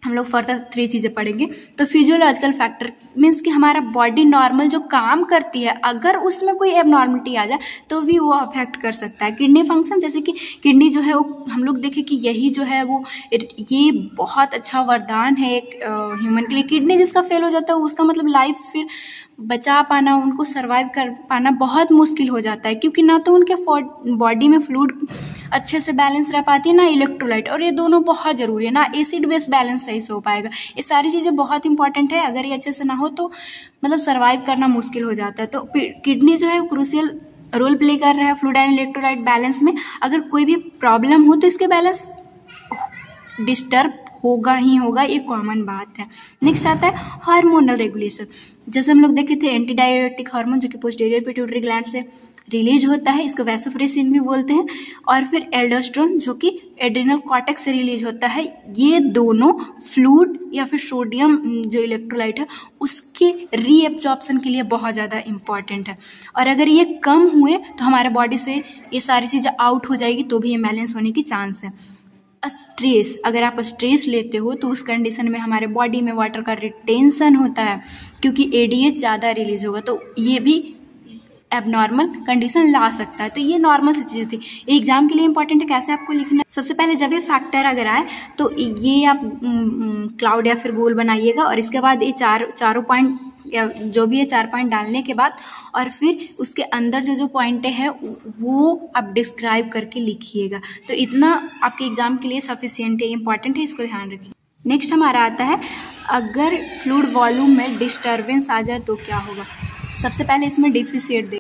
हम लोग फर्दर 3 चीज़ें पढ़ेंगे। तो फिजियोलॉजिकल फैक्टर मीन्स कि हमारा बॉडी नॉर्मल जो काम करती है, अगर उसमें कोई एबनॉर्मलिटी आ जाए तो भी वो अफेक्ट कर सकता है। किडनी फंक्शन, जैसे कि किडनी जो है वो हम लोग देखें कि यही जो है वो ये बहुत अच्छा वरदान है एक ह्यूमन के लिए। किडनी जिसका फेल हो जाता है उसका मतलब लाइफ फिर बचा पाना, उनको सर्वाइव कर पाना बहुत मुश्किल हो जाता है, क्योंकि ना तो उनके बॉडी में फ्लूइड अच्छे से बैलेंस रह पाती है, ना इलेक्ट्रोलाइट, और ये दोनों बहुत ज़रूरी है, ना एसिड बेस बैलेंस सही से हो पाएगा। ये सारी चीज़ें बहुत इंपॉर्टेंट है, अगर ये अच्छे से ना हो तो मतलब सर्वाइव करना मुश्किल हो जाता है। तो किडनी जो है क्रूशियल रोल प्ले कर रहा है फ्लूइड एंड इलेक्ट्रोलाइट बैलेंस में। अगर कोई भी प्रॉब्लम हो तो इसके बैलेंस डिस्टर्ब होगा ही होगा, ये कॉमन बात है। नेक्स्ट आता है हार्मोनल रेगुलेशन। जैसे हम लोग देखे थे एंटी डायरेटिक हार्मोन, जो कि पोस्टीरियर पिट्यूटरी ग्लैंड से रिलीज होता है, इसको वैसोप्रेसिन भी बोलते हैं। और फिर एल्डोस्टेरोन, जो कि एड्रिनल कॉर्टेक्स से रिलीज होता है। ये दोनों फ्लूइड या फिर सोडियम जो इलेक्ट्रोलाइट है उसके रीएब्जॉर्प्शन के लिए बहुत ज़्यादा इंपॉर्टेंट है। और अगर ये कम हुए तो हमारे बॉडी से ये सारी चीज़ें आउट हो जाएगी, तो भी इम्बैलेंस होने की चांस है। स्ट्रेस, अगर आप स्ट्रेस लेते हो तो उस कंडीशन में हमारे बॉडी में वाटर का रिटेंशन होता है, क्योंकि एडीएच ज़्यादा रिलीज होगा, तो ये भी एबनॉर्मल कंडीशन ला सकता है। तो ये नॉर्मल सी चीज़ें थी, एग्जाम के लिए इंपॉर्टेंट है कैसे आपको लिखना है। सबसे पहले जब ये फैक्टर अगर आए तो ये आप क्लाउड या फिर गोल बनाइएगा, और इसके बाद ये चारों पॉइंट या जो भी है 4 पॉइंट डालने के बाद, और फिर उसके अंदर जो पॉइंटें हैं वो आप डिस्क्राइब करके लिखिएगा। तो इतना आपके एग्जाम के लिए सफिशिएंट है, इंपॉर्टेंट है, इसको ध्यान रखिए। नेक्स्ट हमारा आता है अगर फ्लूइड वॉल्यूम में डिस्टर्बेंस आ जाए तो क्या होगा। सबसे पहले इसमें डिफिशिएट दे,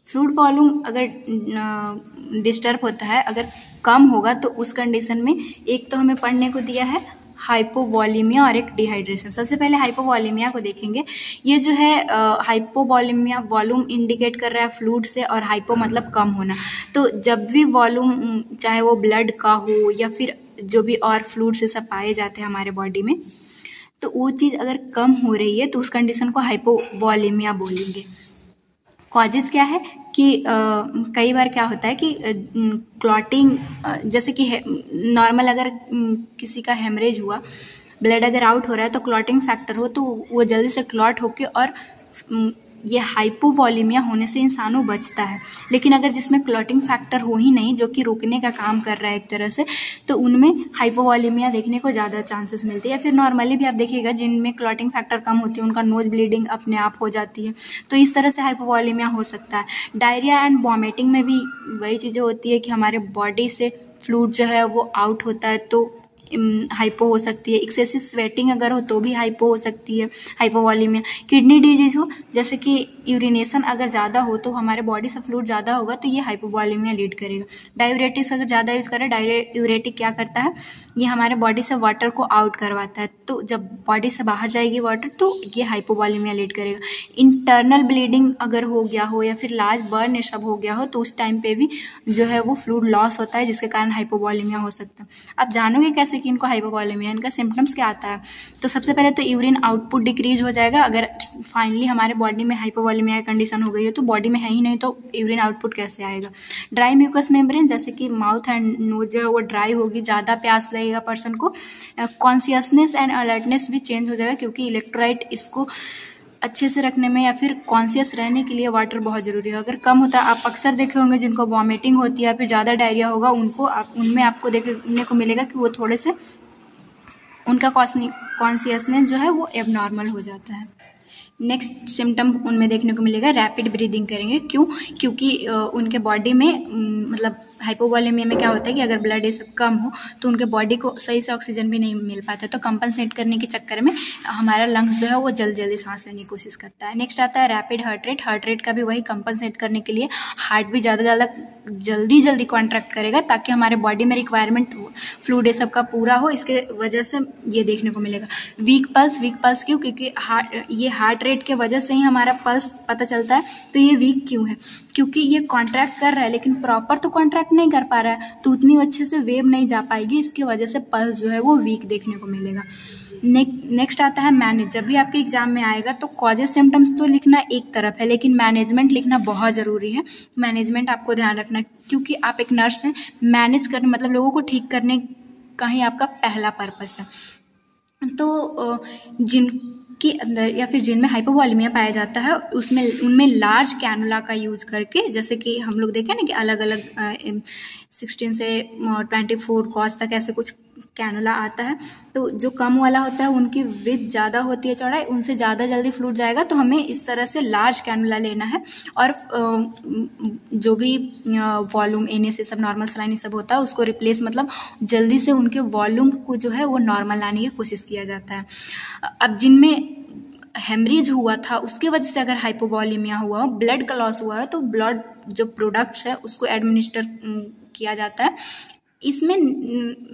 फ्लूइड वॉल्यूम अगर डिस्टर्ब होता है, अगर कम होगा, तो उस कंडीशन में एक तो हमें पढ़ने को दिया है हाइपोवॉलीमिया और एक डिहाइड्रेशन। सबसे पहले हाइपोवॉलीमिया को देखेंगे। ये जो है हाइपोवॉलीमिया वॉल्यूम इंडिकेट कर रहा है फ्लूइड से, और हाइपो मतलब कम होना। तो जब भी वॉल्यूम चाहे वो ब्लड का हो या फिर जो भी और फ्लूइड से सब पाए जाते हैं हमारे बॉडी में, तो वो चीज़ अगर कम हो रही है तो उस कंडीशन को हाइपोवॉलीमिया बोलेंगे। कॉजेज क्या है कि कई बार क्या होता है कि क्लॉटिंग, जैसे कि नॉर्मल अगर किसी का हेमरेज हुआ, ब्लड अगर आउट हो रहा है, तो क्लॉटिंग फैक्टर हो तो वो जल्दी से क्लॉट होके और ये हाइपोवॉलीमिया होने से इंसानों बचता है। लेकिन अगर जिसमें क्लॉटिंग फैक्टर हो ही नहीं, जो कि रोकने का काम कर रहा है एक तरह से, तो उनमें हाइपोवॉलीमिया देखने को ज़्यादा चांसेस मिलते हैं। या फिर नॉर्मली भी आप देखिएगा जिनमें क्लॉटिंग फैक्टर कम होती है उनका नोज ब्लीडिंग अपने आप हो जाती है। तो इस तरह से हाइपोवॉलीमिया हो सकता है। डायरिया एंड वॉमिटिंग में भी वही चीज़ें होती है कि हमारे बॉडी से फ्लूइड जो है वो आउट होता है, तो हाइपो हो सकती है। एक्सेसिव स्वेटिंग अगर हो तो भी हाइपो हो सकती है, हाइपोवॉलीमिया। किडनी डिजीज हो, जैसे कि यूरिनेशन अगर ज़्यादा हो तो हमारे बॉडी से फ्लूइड ज़्यादा होगा तो ये हाइपोवॉलीमिया लीड करेगा। डायूरेटिक्स अगर ज़्यादा यूज करें, डायूरेटिक क्या करता है, ये हमारे बॉडी से वाटर को आउट करवाता है, तो जब बॉडी से बाहर जाएगी वाटर तो ये हाइपोवॉलीमिया लीड करेगा। इंटरनल ब्लीडिंग अगर हो गया हो या फिर लार्ज बर्न ये सब हो गया हो तो उस टाइम पे भी जो है वो फ्लूइड लॉस होता है, जिसके कारण हाइपोवॉलीमिया हो सकता है। आप जानोगे कैसे कि इनको हाइपोवॉलीमिया, इनका सिम्टम्स क्या आता है? तो सबसे पहले तो यूरिन आउटपुट डिक्रीज हो जाएगा। अगर फाइनली हमारे बॉडी में हाइपोवॉलीमिया कंडीशन हो गई है तो बॉडी में है ही नहीं तो यूरिन आउटपुट कैसे आएगा? ड्राई म्यूकस मेम्ब्रेन, जैसे कि माउथ एंड नोज जो है वो ड्राई होगी, ज़्यादा प्यास लगेगा पर्सन को। कॉन्शियसनेस एंड अलर्टनेस भी चेंज हो जाएगा, क्योंकि इलेक्ट्रोलाइट इसको अच्छे से रखने में या फिर कॉन्शियस रहने के लिए वाटर बहुत ज़रूरी है। अगर कम होता है, आप अक्सर देखे होंगे जिनको वॉमिटिंग होती है या फिर ज़्यादा डायरिया होगा उनमें आपको देखने को मिलेगा कि वो थोड़े से उनका कॉन्शियसनेस जो है वो एबनॉर्मल हो जाता है। नेक्स्ट सिम्टम उनमें देखने को मिलेगा, रैपिड ब्रीदिंग करेंगे। क्यों? क्योंकि उनके बॉडी में मतलब हाइपोवॉलीमिया में क्या होता है कि अगर ब्लड ये सब कम हो तो उनके बॉडी को सही से ऑक्सीजन भी नहीं मिल पाता, तो कंपनसेट करने के चक्कर में हमारा लंग्स जो है वो जल्दी जल्दी सांस लेने की कोशिश करता है। नेक्स्ट आता है rapid heart rate. Heart rate का भी वही कंपनसेट करने के लिए हार्ट भी ज़्यादा जल्दी कॉन्ट्रैक्ट करेगा ताकि हमारे बॉडी में रिक्वायरमेंट फ्लूइड ये सब का पूरा हो, इसके वजह से ये देखने को मिलेगा। वीक पल्स क्यों? क्योंकि हार्ट रेट के वजह से ही हमारा पल्स पता चलता है। तो ये वीक क्यों है? क्योंकि ये कॉन्ट्रैक्ट कर रहा है लेकिन प्रॉपर तो कॉन्ट्रैक्ट नहीं कर पा रहा है, तो उतनी अच्छे से वेव नहीं जा पाएगी, इसकी वजह से पल्स जो है वो वीक देखने को मिलेगा। नेक्स्ट आता है मैनेज। जब भी आपके एग्जाम में आएगा तो कॉजेज सिम्टम्स तो लिखना एक तरफ है, लेकिन मैनेजमेंट लिखना बहुत ज़रूरी है। मैनेजमेंट आपको ध्यान रखना, क्योंकि आप एक नर्स हैं, मैनेज करने मतलब लोगों को ठीक करने का ही आपका पहला पर्पस है। तो जिनके अंदर या फिर जिनमें हाइपोवॉलीमिया पाया जाता है उनमें लार्ज कैनुला का यूज करके, जैसे कि हम लोग देखें ना कि अलग अलग 16 से 24 कॉस तक ऐसे कुछ कैनुला आता है, तो जो कम वाला होता है उनकी विड्थ ज़्यादा होती है, चौड़ाई, उनसे ज़्यादा जल्दी फ्लूइड जाएगा, तो हमें इस तरह से लार्ज कैनुला लेना है। और जो भी वॉल्यूम एने से सब नॉर्मल सलाइन सब होता है उसको रिप्लेस मतलब जल्दी से उनके वॉल्यूम को जो है वो नॉर्मल लाने की कोशिश किया जाता है। अब जिनमें हेमरेज हुआ था उसके वजह से अगर हाइपोवॉलीमिया हुआ हो, ब्लड का लॉस हुआ है, तो ब्लड जो प्रोडक्ट्स है उसको एडमिनिस्टर किया जाता है। इसमें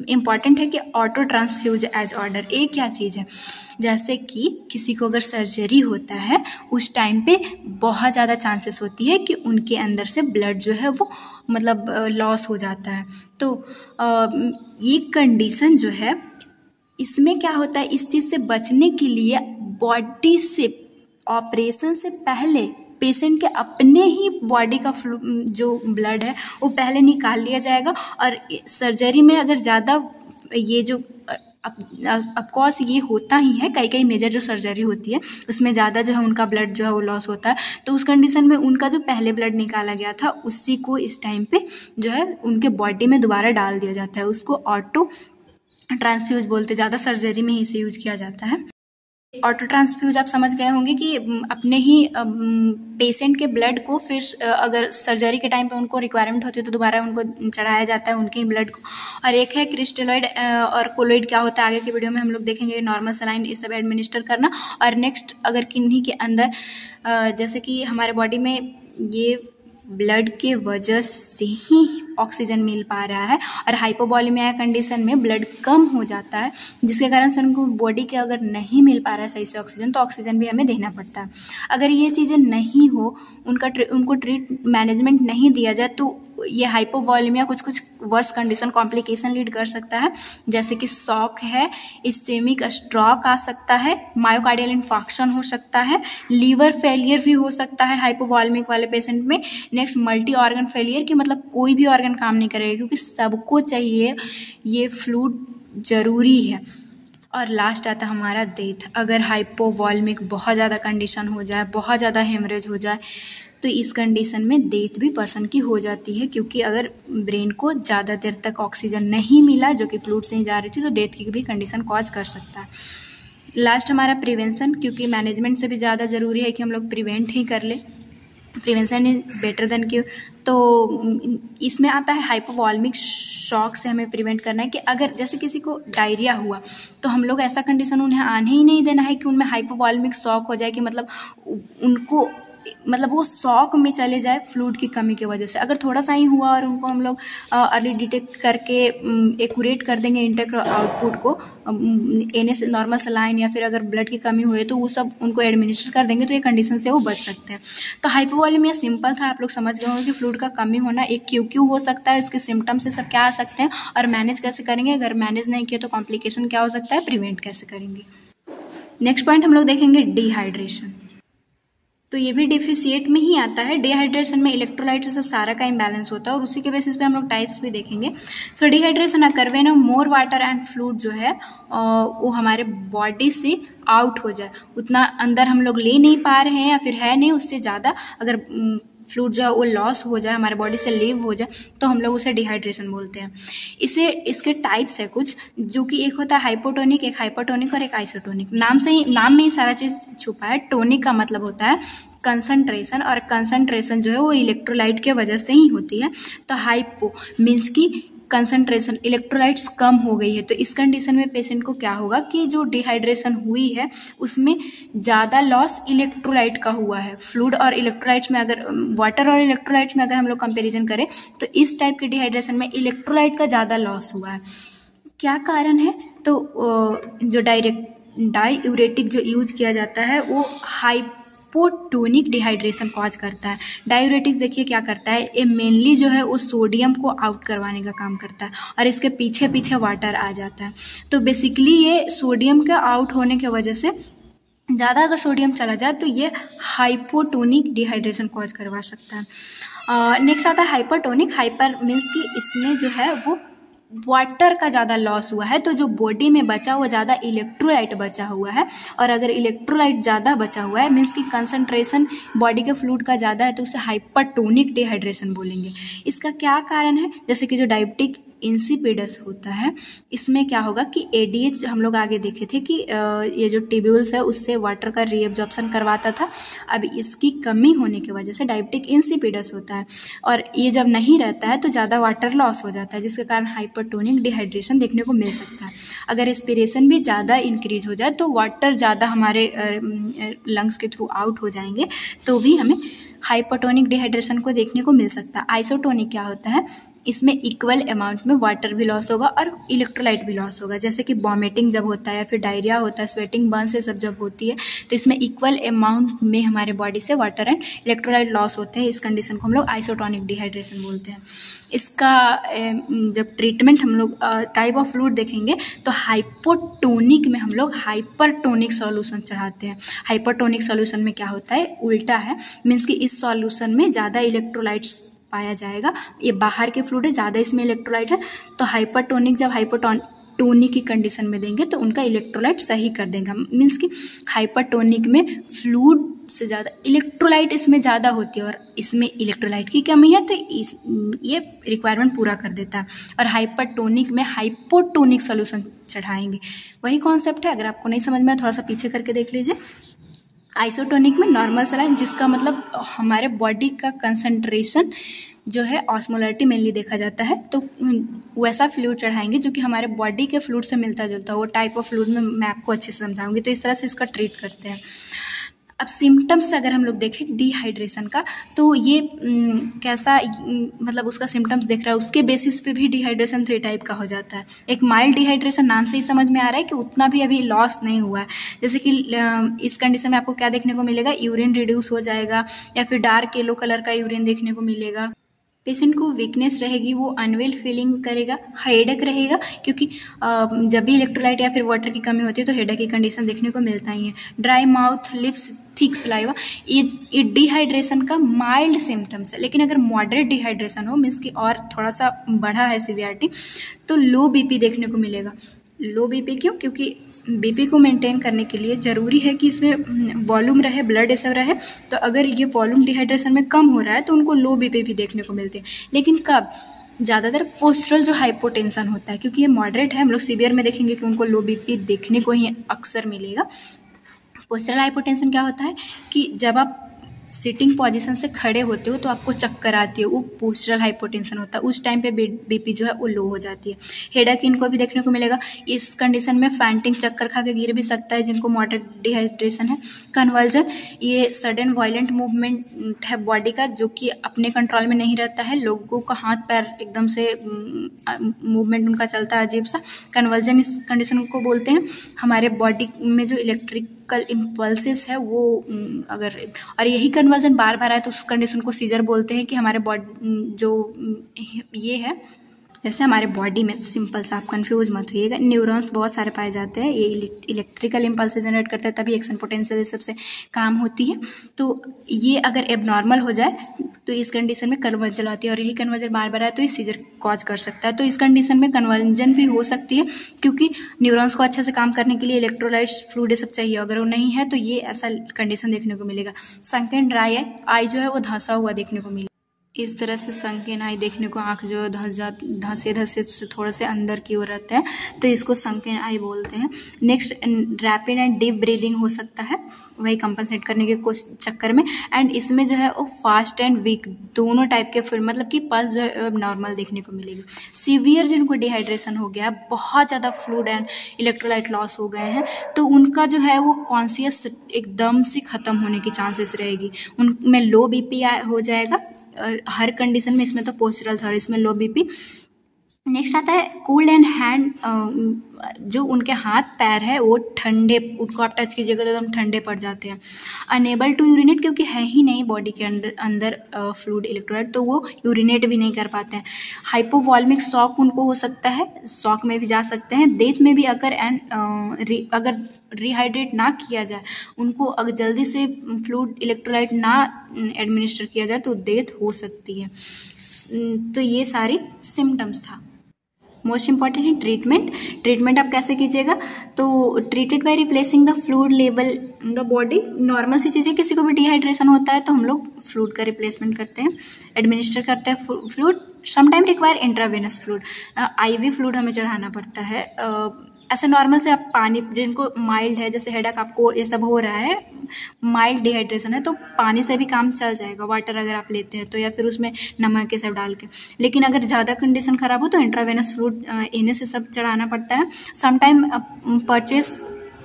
इम्पॉर्टेंट है कि ऑटो ट्रांसफ्यूज एज ऑर्डर। एक क्या चीज़ है, जैसे कि किसी को अगर सर्जरी होता है उस टाइम पे बहुत ज़्यादा चांसेस होती है कि उनके अंदर से ब्लड जो है वो मतलब लॉस हो जाता है। तो ये कंडीशन जो है इसमें क्या होता है, इस चीज़ से बचने के लिए बॉडी से ऑपरेशन से पहले पेशेंट के अपने ही बॉडी का जो ब्लड है वो पहले निकाल लिया जाएगा। और सर्जरी में अगर ज़्यादा ये जो ऑफकोर्स ये होता ही है, कई मेजर जो सर्जरी होती है उसमें ज़्यादा जो है उनका ब्लड जो है वो लॉस होता है, तो उस कंडीशन में उनका जो पहले ब्लड निकाला गया था उसी को इस टाइम पे जो है उनके बॉडी में दोबारा डाल दिया जाता है। उसको ऑटो ट्रांसफ्यूज बोलते, ज़्यादा सर्जरी में ही इसे यूज किया जाता है। ऑटो ट्रांसफ्यूज आप समझ गए होंगे कि अपने ही पेशेंट के ब्लड को फिर अगर सर्जरी के टाइम पे उनको रिक्वायरमेंट होती है तो दोबारा उनको चढ़ाया जाता है उनके ही ब्लड को। और एक है क्रिस्टलॉइड और कोलोइड। क्या होता है आगे के वीडियो में हम लोग देखेंगे, नॉर्मल सलाइन ये सब एडमिनिस्टर करना। और नेक्स्ट अगर किन्हीं के अंदर जैसे कि हमारे बॉडी में ये ब्लड के वजह से ही ऑक्सीजन मिल पा रहा है और हाइपोवॉलीमिया कंडीशन में ब्लड कम हो जाता है, जिसके कारण से उनको बॉडी के अगर नहीं मिल पा रहा है सही से ऑक्सीजन, तो ऑक्सीजन भी हमें देना पड़ता है। अगर ये चीज़ें नहीं हो, उनको ट्रीट मैनेजमेंट नहीं दिया जाए तो ये हाइपोवॉलीमिया कुछ वर्स कंडीशन कॉम्प्लिकेशन लीड कर सकता है, जैसे कि शॉक है, इस्केमिक स्ट्रोक आ सकता है, मायोकार्डियल इन्फार्क्शन हो सकता है, लीवर फेलियर भी हो सकता है हाइपोवॉलीमिक वाले पेशेंट में। नेक्स्ट मल्टी ऑर्गन फेलियर, कि मतलब कोई भी ऑर्गन काम नहीं करेगा, क्योंकि सबको चाहिए, ये फ्लूइड जरूरी है। और लास्ट आता है हमारा डेथ। अगर हाइपोवॉल्मिक बहुत ज़्यादा कंडीशन हो जाए, बहुत ज़्यादा हेमरेज हो जाए, तो इस कंडीशन में डेथ भी पर्सन की हो जाती है, क्योंकि अगर ब्रेन को ज़्यादा देर तक ऑक्सीजन नहीं मिला जो कि फ्लूइड से ही जा रही थी, तो डेथ की भी कंडीशन कॉज कर सकता है। लास्ट हमारा प्रिवेंशन, क्योंकि मैनेजमेंट से भी ज़्यादा ज़रूरी है कि हम लोग प्रिवेंट ही कर ले, prevention is better than cure. तो इसमें आता है हाइपोवॉल्मिक शॉक से हमें प्रिवेंट करना है कि अगर जैसे किसी को डायरिया हुआ तो हम लोग ऐसा कंडीशन उन्हें आने ही नहीं देना है कि उनमें हाइपोवॉल्मिक शॉक हो जाए, कि मतलब उनको वो शॉक में चले जाए फ्लूइड की कमी की वजह से। अगर थोड़ा सा ही हुआ और उनको हम लोग अर्ली डिटेक्ट करके एक्यूरेट कर देंगे इनटेक आउटपुट को, NS नॉर्मल सलाइन या फिर अगर ब्लड की कमी हुई तो वो सब उनको एडमिनिस्टर कर देंगे, तो ये कंडीशन से वो बच सकते हैं। तो हाइपोवॉल्यूमिया सिंपल था, आप लोग समझ गए होंगे कि फ्लूइड का कमी होना एक क्यों हो सकता है, इसके सिम्टम्स से सब क्या आ सकते हैं और मैनेज कैसे करेंगे, अगर मैनेज नहीं किया तो कॉम्प्लिकेशन क्या हो सकता है, प्रिवेंट कैसे करेंगे। नेक्स्ट पॉइंट हम लोग देखेंगे डिहाइड्रेशन। तो ये भी डेफिशिएट में ही आता है। डिहाइड्रेशन में इलेक्ट्रोलाइट से सब सारा का इम्बैलेंस होता है और उसी के बेसिस पे हम लोग टाइप्स भी देखेंगे। So dehydration occur when more water and fluid जो है वो हमारे बॉडी से आउट हो जाए, उतना अंदर हम लोग ले नहीं पा रहे हैं या फिर है नहीं, उससे ज़्यादा अगर फ्लूइड जो है वो लॉस हो जाए, हमारे बॉडी से लीव हो जाए, तो हम लोग उसे डिहाइड्रेशन बोलते हैं। इसके टाइप्स है कुछ, जो कि एक होता है हाइपोटोनिक, एक हाइपरटोनिक और एक आइसोटोनिक। नाम में ही सारा चीज़ छुपा है। टोनिक का मतलब होता है कंसंट्रेशन, और कंसंट्रेशन जो है वो इलेक्ट्रोलाइट के वजह से ही होती है। तो हाइपो मीन्स की कंसंट्रेशन, इलेक्ट्रोलाइट्स कम हो गई है, तो इस कंडीशन में पेशेंट को क्या होगा कि जो डिहाइड्रेशन हुई है उसमें ज़्यादा लॉस इलेक्ट्रोलाइट का हुआ है। फ्लूइड और इलेक्ट्रोलाइट्स में, अगर वाटर और इलेक्ट्रोलाइट्स में अगर हम लोग कंपेरिजन करें तो इस टाइप के डिहाइड्रेशन में इलेक्ट्रोलाइट का ज़्यादा लॉस हुआ है। क्या कारण है? तो जो डाईयूरेटिक जो यूज किया जाता है वो हाइपोटोनिक डिहाइड्रेशन कॉज करता है। डायूरेटिक्स देखिए क्या करता है, ये मेनली जो है वो सोडियम को आउट करवाने का काम करता है और इसके पीछे पीछे वाटर आ जाता है। तो बेसिकली ये सोडियम के आउट होने की वजह से ज़्यादा अगर सोडियम चला जाए तो ये हाइपोटोनिक डिहाइड्रेशन कॉज करवा सकता है। नेक्स्ट आता है हाइपरटोनिक। हाइपर मीन्स कि इसमें जो है वो वाटर का ज़्यादा लॉस हुआ है, तो जो बॉडी में बचा हुआ ज़्यादा इलेक्ट्रोलाइट बचा हुआ है, और अगर इलेक्ट्रोलाइट ज़्यादा बचा हुआ है मीन्स कि कंसंट्रेशन बॉडी के फ्लूइड का ज़्यादा है, तो उसे हाइपरटोनिक डिहाइड्रेशन बोलेंगे। इसका क्या कारण है? जैसे कि जो डायबिटिक इंसिपिडस होता है, इसमें क्या होगा कि ADH हम लोग आगे देखे थे कि ये जो ट्यूब्यूल्स है उससे वाटर का रीअब्जॉर्प्शन करवाता था। अब इसकी कमी होने की वजह से डायबिटिक इंसिपिडस होता है, और ये जब नहीं रहता है तो ज़्यादा वाटर लॉस हो जाता है, जिसके कारण हाइपरटोनिक डिहाइड्रेशन देखने को मिल सकता है। अगर एस्पिरेशन भी ज़्यादा इंक्रीज हो जाए तो वाटर ज़्यादा हमारे लंग्स के थ्रू आउट हो जाएंगे, तो भी हमें हाइपरटोनिक डिहाइड्रेशन को देखने को मिल सकता है। आइसोटोनिक क्या होता है? इसमें इक्वल अमाउंट में वाटर भी लॉस होगा और इलेक्ट्रोलाइट भी लॉस होगा। जैसे कि वॉमिटिंग जब होता है या फिर डायरिया होता है, स्वेटिंग, बर्न्स, ये सब जब होती है, तो इसमें इक्वल अमाउंट में हमारे बॉडी से वाटर एंड इलेक्ट्रोलाइट लॉस होते हैं। इस कंडीशन को हम लोग आइसोटोनिक डिहाइड्रेशन बोलते हैं। इसका जब ट्रीटमेंट हम लोग टाइप ऑफ फ्लूइड देखेंगे तो हाइपोटोनिक में हम लोग हाइपरटोनिक सॉल्यूशन चढ़ाते हैं। हाइपरटोनिक सॉल्यूशन में क्या होता है? उल्टा है, मीन्स कि इस सॉल्यूशन में ज़्यादा इलेक्ट्रोलाइट्स पाया जाएगा। ये बाहर के फ्लूइड है, ज़्यादा इसमें इलेक्ट्रोलाइट है, तो हाइपरटोनिक जब हाइपोटोनिक की कंडीशन में देंगे तो उनका इलेक्ट्रोलाइट सही कर देगा। मीन्स कि हाइपरटोनिक में फ्लूइड से ज़्यादा इलेक्ट्रोलाइट इसमें ज़्यादा होती है और इसमें इलेक्ट्रोलाइट की कमी है, तो ये रिक्वायरमेंट पूरा कर देता है। और हाइपरटोनिक में हाइपोटोनिक सोल्यूशन चढ़ाएंगे। वही कॉन्सेप्ट है, अगर आपको नहीं समझ में, थोड़ा सा पीछे करके देख लीजिए। आइसोटोनिक में नॉर्मल सलाइन, जिसका मतलब हमारे बॉडी का कंसंट्रेशन जो है ऑस्मोलरिटी मेनली देखा जाता है, तो वैसा फ्लूइड चढ़ाएंगे जो कि हमारे बॉडी के फ्लूइड से मिलता जुलता हो। वो टाइप ऑफ फ्लूइड में मैं आपको अच्छे से समझाऊंगी। तो इस तरह से इसका ट्रीट करते हैं। अब सिम्टम्स अगर हम लोग देखें डिहाइड्रेशन का, तो ये कैसा मतलब उसका सिम्टम्स देख रहा है, उसके बेसिस पे भी डिहाइड्रेशन 3 टाइप का हो जाता है। एक माइल्ड डिहाइड्रेशन, नाम से ही समझ में आ रहा है कि उतना भी अभी लॉस नहीं हुआ है। जैसे कि इस कंडीशन में आपको क्या देखने को मिलेगा? यूरिन रिड्यूस हो जाएगा या फिर डार्क येलो कलर का यूरिन देखने को मिलेगा। पेशेंट को वीकनेस रहेगी, वो अनवेल फीलिंग करेगा, हेडेक रहेगा, क्योंकि जब भी इलेक्ट्रोलाइट या फिर वाटर की कमी होती है तो हेडेक की कंडीशन देखने को मिलता ही है। Dry mouth, lips, thick saliva, ये डिहाइड्रेशन का माइल्ड सिम्टम्स है। लेकिन अगर मॉडरेट डिहाइड्रेशन हो, मीन्स कि और थोड़ा सा बढ़ा है सीवियरिटी, तो लो BP देखने को मिलेगा। लो बीपी क्यों? क्योंकि बीपी को मेंटेन करने के लिए ज़रूरी है कि इसमें वॉल्यूम रहे, ब्लड ये सब रहे। तो अगर ये वॉल्यूम डिहाइड्रेशन में कम हो रहा है तो उनको लो बीपी भी देखने को मिलते हैं। लेकिन कब? ज़्यादातर पोस्टरल जो हाइपोटेंशन होता है, क्योंकि ये मॉडरेट है, हम लोग सीवियर में देखेंगे कि उनको लो बीपी देखने को ही अक्सर मिलेगा। पोस्टरल हाइपोटेंशन क्या होता है कि जब आप सिटिंग पोजीशन से खड़े होते हो तो आपको चक्कर आती है, वो पोस्टरल हाइपोटेंशन होता है। उस टाइम पे बीपी जो है वो लो हो जाती है। हेडेक इनको भी देखने को मिलेगा। इस कंडीशन में फैंटिंग, चक्कर खा के गिर भी सकता है जिनको मॉडरेट डिहाइड्रेशन है। कन्वर्जन, ये सडन वायलेंट मूवमेंट है बॉडी का जो कि अपने कंट्रोल में नहीं रहता है। लोगों का हाथ पैर एकदम से मूवमेंट उनका चलता है अजीब सा। कन्वर्जन इस कंडीशन को बोलते हैं। हमारे बॉडी में जो इलेक्ट्रिकल इम्पल्सेस है वो अगर, और यही कन्वर्जन बार बार आए तो उस कंडीशन को सीजर बोलते हैं। कि हमारे बॉडी जो ये है, जैसे हमारे बॉडी में, सिंपल सा, आप कंफ्यूज मत होइएगा, न्यूरॉन्स बहुत सारे पाए जाते हैं, ये इलेक्ट्रिकल इम्पल्स जनरेट करते हैं, तभी एक्शन पोटेंशियल ये सबसे काम होती है। तो ये अगर एबनॉर्मल हो जाए तो इस कंडीशन में कन्वर्जन आती है, और यही कन्वर्जन बार बार आए तो ये सीजर कॉज कर सकता है। तो इस कंडीशन में कन्वर्जन भी हो सकती है, क्योंकि न्यूरॉन्स को अच्छे से काम करने के लिए इलेक्ट्रोलाइट्स, फ्लूइड ये सब चाहिए। अगर वो नहीं है तो ये ऐसा कंडीशन देखने को मिलेगा। संकन ड्राई आई जो है वो धंसा हुआ देखने को मिलेगा। इस तरह से संकेन आई देखने को, आँख जो धंसे से थोड़ा से अंदर की ओर रहता है, तो इसको संकेन आई बोलते हैं। Next, rapid and deep breathing हो सकता है, वही कंपनसेट करने के चक्कर में। एंड इसमें जो है वो फास्ट एंड वीक दोनों टाइप के फिर, मतलब कि पल्स जो है नॉर्मल देखने को मिलेगी। सीवियर जिनको डिहाइड्रेशन हो गया, बहुत ज़्यादा फ्लूइड एंड इलेक्ट्रोलाइट लॉस हो गए हैं, तो उनका जो है वो कॉन्शियस एकदम से ख़त्म होने की चांसेस रहेगी। उनमें लो बीपी हो जाएगा हर कंडीशन में। इसमें तो पोस्चरल था और इसमें लो बीपी। नेक्स्ट आता है कूल्ड एंड हैंड, जो उनके हाथ पैर है वो ठंडे, उनको आप टच कीजिएगा तो एकदम ठंडे पड़ जाते हैं। अनेबल टू यूरिनेट, क्योंकि है ही नहीं बॉडी के अंदर फ्लूइड इलेक्ट्रोलाइट, तो वो यूरिनेट भी नहीं कर पाते हैं। हाइपोवॉल्मिक शॉक उनको हो सकता है, शॉक में भी जा सकते हैं। डेथ में भी अगर रिहाइड्रेट ना किया जाए, उनको अगर जल्दी से फ्लूइड इलेक्ट्रोलाइट ना एडमिनिस्टर किया जाए तो डेथ हो सकती है। तो ये सारी सिम्टम्स था। मोस्ट इंपॉर्टेंट है ट्रीटमेंट आप कैसे कीजिएगा? तो treated by replacing the fluid level in the body. Normal सी चीज़ें, किसी को भी डिहाइड्रेशन होता है तो हम लोग फ्लूइड का रिप्लेसमेंट करते हैं, एडमिनिस्टर करते हैं fluid. Sometime require intravenous fluid, IV fluid हमें चढ़ाना पड़ता है। ऐसे नॉर्मल से आप पानी, जिनको माइल्ड है, जैसे हेडेक आपको ये सब हो रहा है, माइल्ड डिहाइड्रेशन है, तो पानी से भी काम चल जाएगा, वाटर अगर आप लेते हैं तो, या फिर उसमें नमक ये सब डाल के। लेकिन अगर ज़्यादा कंडीशन खराब हो तो इंट्रावेनस फ्लूइड इन्हें से सब चढ़ाना पड़ता है। समटाइम परचेस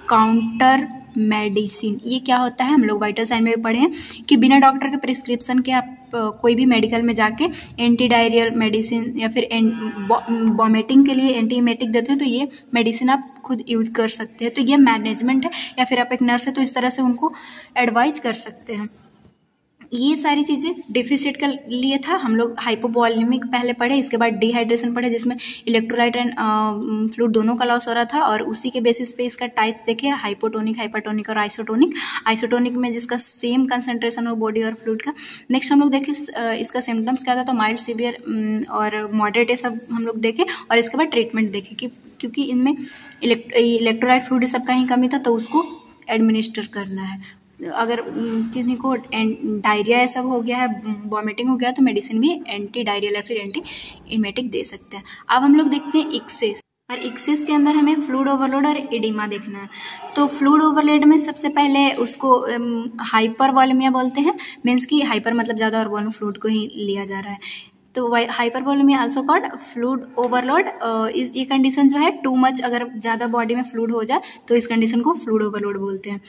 काउंटर मेडिसिन, ये क्या होता है? हम लोग वाइटल साइन में भी पढ़े हैं कि बिना डॉक्टर के प्रिस्क्रिप्शन के आप कोई भी मेडिकल में जाके एंटी डायरियल मेडिसिन या फिर वॉमिटिंग के लिए एंटीमेटिक देते हैं, तो ये मेडिसिन आप खुद यूज कर सकते हैं। तो ये मैनेजमेंट है, या फिर आप एक नर्स है तो इस तरह से उनको एडवाइज कर सकते हैं। ये सारी चीज़ें डिफिशिट के लिए था। हम लोग हाइपोवॉल्यूमिक पहले पढ़े, इसके बाद डिहाइड्रेशन पढ़े जिसमें इलेक्ट्रोलाइट एंड फ्लूइड दोनों का लॉस हो रहा था, और उसी के बेसिस पे इसका टाइप्स देखे, हाइपोटोनिक, हाइपरटोनिक और आइसोटोनिक में जिसका सेम कंसंट्रेशन हो बॉडी और फ्लूइड का। नेक्स्ट हम लोग देखे इसका सिम्टम्स क्या था, तो माइल्ड, सीवियर और मॉडरेट, ये सब हम लोग देखे। और इसके बाद ट्रीटमेंट देखे कि क्योंकि इनमें इलेक्ट्रोलाइट फ्लूइड सबका ही कमी था, तो उसको एडमिनिस्टर करना है। अगर किसी को डायरिया सब हो गया है, वॉमिटिंग हो गया, तो मेडिसिन भी एंटी डायरियल या फिर एंटी इमेटिक दे सकते हैं। अब हम लोग देखते हैं एक्सेस, और एक्सेस के अंदर हमें फ्लूइड ओवरलोड और एडिमा देखना है। तो फ्लूइड ओवरलोड में सबसे पहले उसको हाइपर वॉल्यूमिया बोलते हैं, मीन्स कि हाइपर मतलब ज़्यादा और वॉल्यूम फ्लूइड को ही लिया जा रहा है। तो हाइपरवॉल्यूमिया आल्सो कॉल्ड फ्लूइड ओवरलोड। इस ये कंडीशन जो है टू मच, अगर ज़्यादा बॉडी में फ्लूइड हो जाए तो इस कंडीशन को फ्लूइड ओवरलोड बोलते हैं।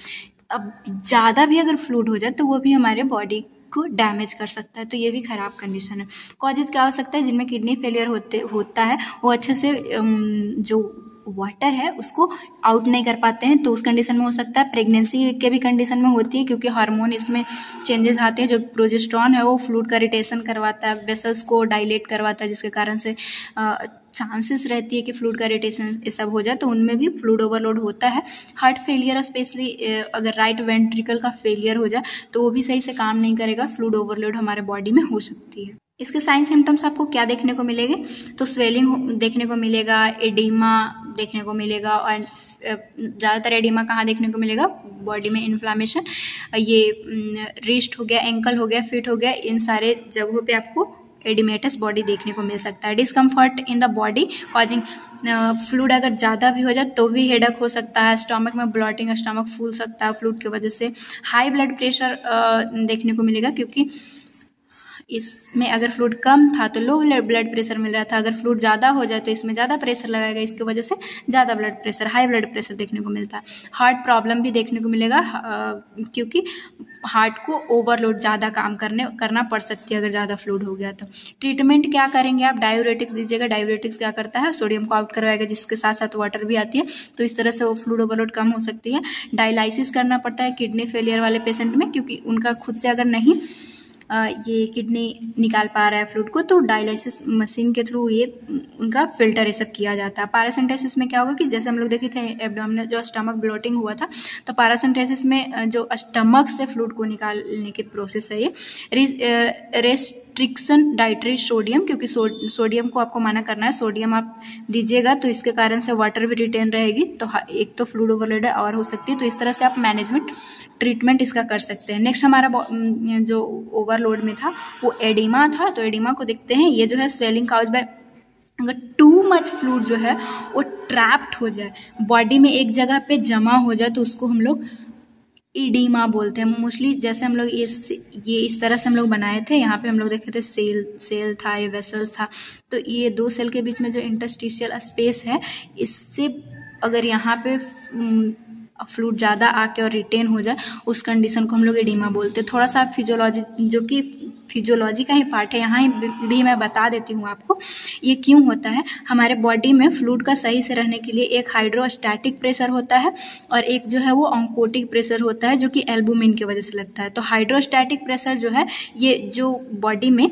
अब ज़्यादा भी अगर फ्लूइड हो जाए तो वो भी हमारे बॉडी को डैमेज कर सकता है, तो ये भी ख़राब कंडीशन है। कॉजेज़ क्या हो सकता है? जिनमें किडनी फेलियर होता है, वो अच्छे से जो वाटर है उसको आउट नहीं कर पाते हैं, तो उस कंडीशन में हो सकता है। प्रेगनेंसी के भी कंडीशन में होती है, क्योंकि हार्मोन इसमें चेंजेस आते हैं। जो प्रोजेस्टेरॉन है वो फ्लूइड का रिटेंशन करवाता है, वेसल्स को डायलेट करवाता है, जिसके कारण से चांसेस रहती है कि फ्लूइड का रिटेंशन ये सब हो जाए, तो उनमें भी फ्लूइड ओवरलोड होता है। हार्ट फेलियर स्पेशली अगर राइट वेंट्रिकल का फेलियर हो जाए तो वो भी सही से काम नहीं करेगा, फ्लूइड ओवरलोड हमारे बॉडी में हो सकती है। इसके साइन सिम्टम्स आपको क्या देखने को मिलेंगे, तो स्वेलिंग देखने को मिलेगा, एडिमा देखने को मिलेगा, और ज़्यादातर एडिमा कहाँ देखने को मिलेगा, बॉडी में इन्फ्लामेशन, ये रिस्ट हो गया, एंकल हो गया, फिट हो गया, इन सारे जगहों पे आपको एडिमेटस बॉडी देखने को मिल सकता है। Discomfort in the body causing fluid अगर ज़्यादा भी हो जाए तो भी हेडक हो सकता है, स्टमक में ब्लॉटिंग, स्टमक फूल सकता है फ्लूड की वजह से। हाई ब्लड प्रेशर देखने को मिलेगा, क्योंकि इसमें अगर फ्लूड कम था तो लो ब्लड प्रेशर मिल रहा था, अगर फ्लूड ज़्यादा हो जाए तो इसमें ज़्यादा प्रेशर लगाएगा, इसकी वजह से ज़्यादा blood pressure, high blood pressure देखने को मिलता है। हार्ट प्रॉब्लम भी देखने को मिलेगा, क्योंकि हार्ट को ओवरलोड ज़्यादा काम करना पड़ सकती है अगर ज़्यादा फ्लूड हो गया तो। ट्रीटमेंट क्या करेंगे आप, डायूरेटिक्स दीजिएगा। डायूरेटिक्स क्या करता है, सोडियम को आउट करवाएगा, जिसके साथ साथ वाटर भी आती है, तो इस तरह से वो फ्लूड ओवरलोड कम हो सकती है। डायलाइसिस करना पड़ता है किडनी फेलियर वाले पेशेंट में, क्योंकि उनका खुद से अगर नहीं ये किडनी निकाल पा रहा है फ्लूड को, तो डायलिसिस मशीन के थ्रू ये उनका फिल्टर ये सब किया जाता है। पैरासिम्पथेसिस में क्या होगा कि जैसे हम लोग देखे थे एब्डोमिनल जो स्टमक ब्लोटिंग हुआ था, तो पैरासिम्पथेसिस में जो स्टमक से फ्लूड को निकालने की प्रोसेस है ये। रेस्ट्रिक्शन डाइटरी सोडियम, क्योंकि सोडियम को आपको मना करना है, सोडियम आप दीजिएगा तो इसके कारण से वाटर भी रिटेन रहेगी, तो एक तो फ्लूड ओवरलोड और हो सकती है, तो इस तरह से आप मैनेजमेंट ट्रीटमेंट इसका कर सकते हैं। नेक्स्ट हमारा जो ओवरलोड में था वो एडिमा था, तो एडिमा को देखते हैं। ये जो है स्वेलिंग काउज बाय, अगर टू मच फ्लूड जो है वो ट्रैप्ड हो जाए, बॉडी में एक जगह पे जमा हो जाए, तो उसको हम लोग एडिमा बोलते हैं मोस्टली। जैसे हम लोग ये इस तरह से हम लोग बनाए थे, यहाँ पे हम लोग देखे थे सेल था, ये वेसल्स था, तो ये दो सेल के बीच में जो इंटरस्टिशियल स्पेस है, इससे अगर यहाँ पे फ्लूड ज़्यादा आके और रिटेन हो जाए, उस कंडीशन को हम लोग एडिमा बोलते हैं। थोड़ा सा फिजियोलॉजी, जो कि फिजियोलॉजी का ही पार्ट है, यहाँ भी मैं बता देती हूँ आपको ये क्यों होता है। हमारे बॉडी में फ्लूड का सही से रहने के लिए एक हाइड्रोस्टैटिक प्रेशर होता है और एक जो है वो ऑन्कोटिक प्रेशर होता है, जो कि एल्बुमिन की वजह से लगता है। तो हाइड्रोस्टैटिक प्रेशर जो है, ये जो बॉडी में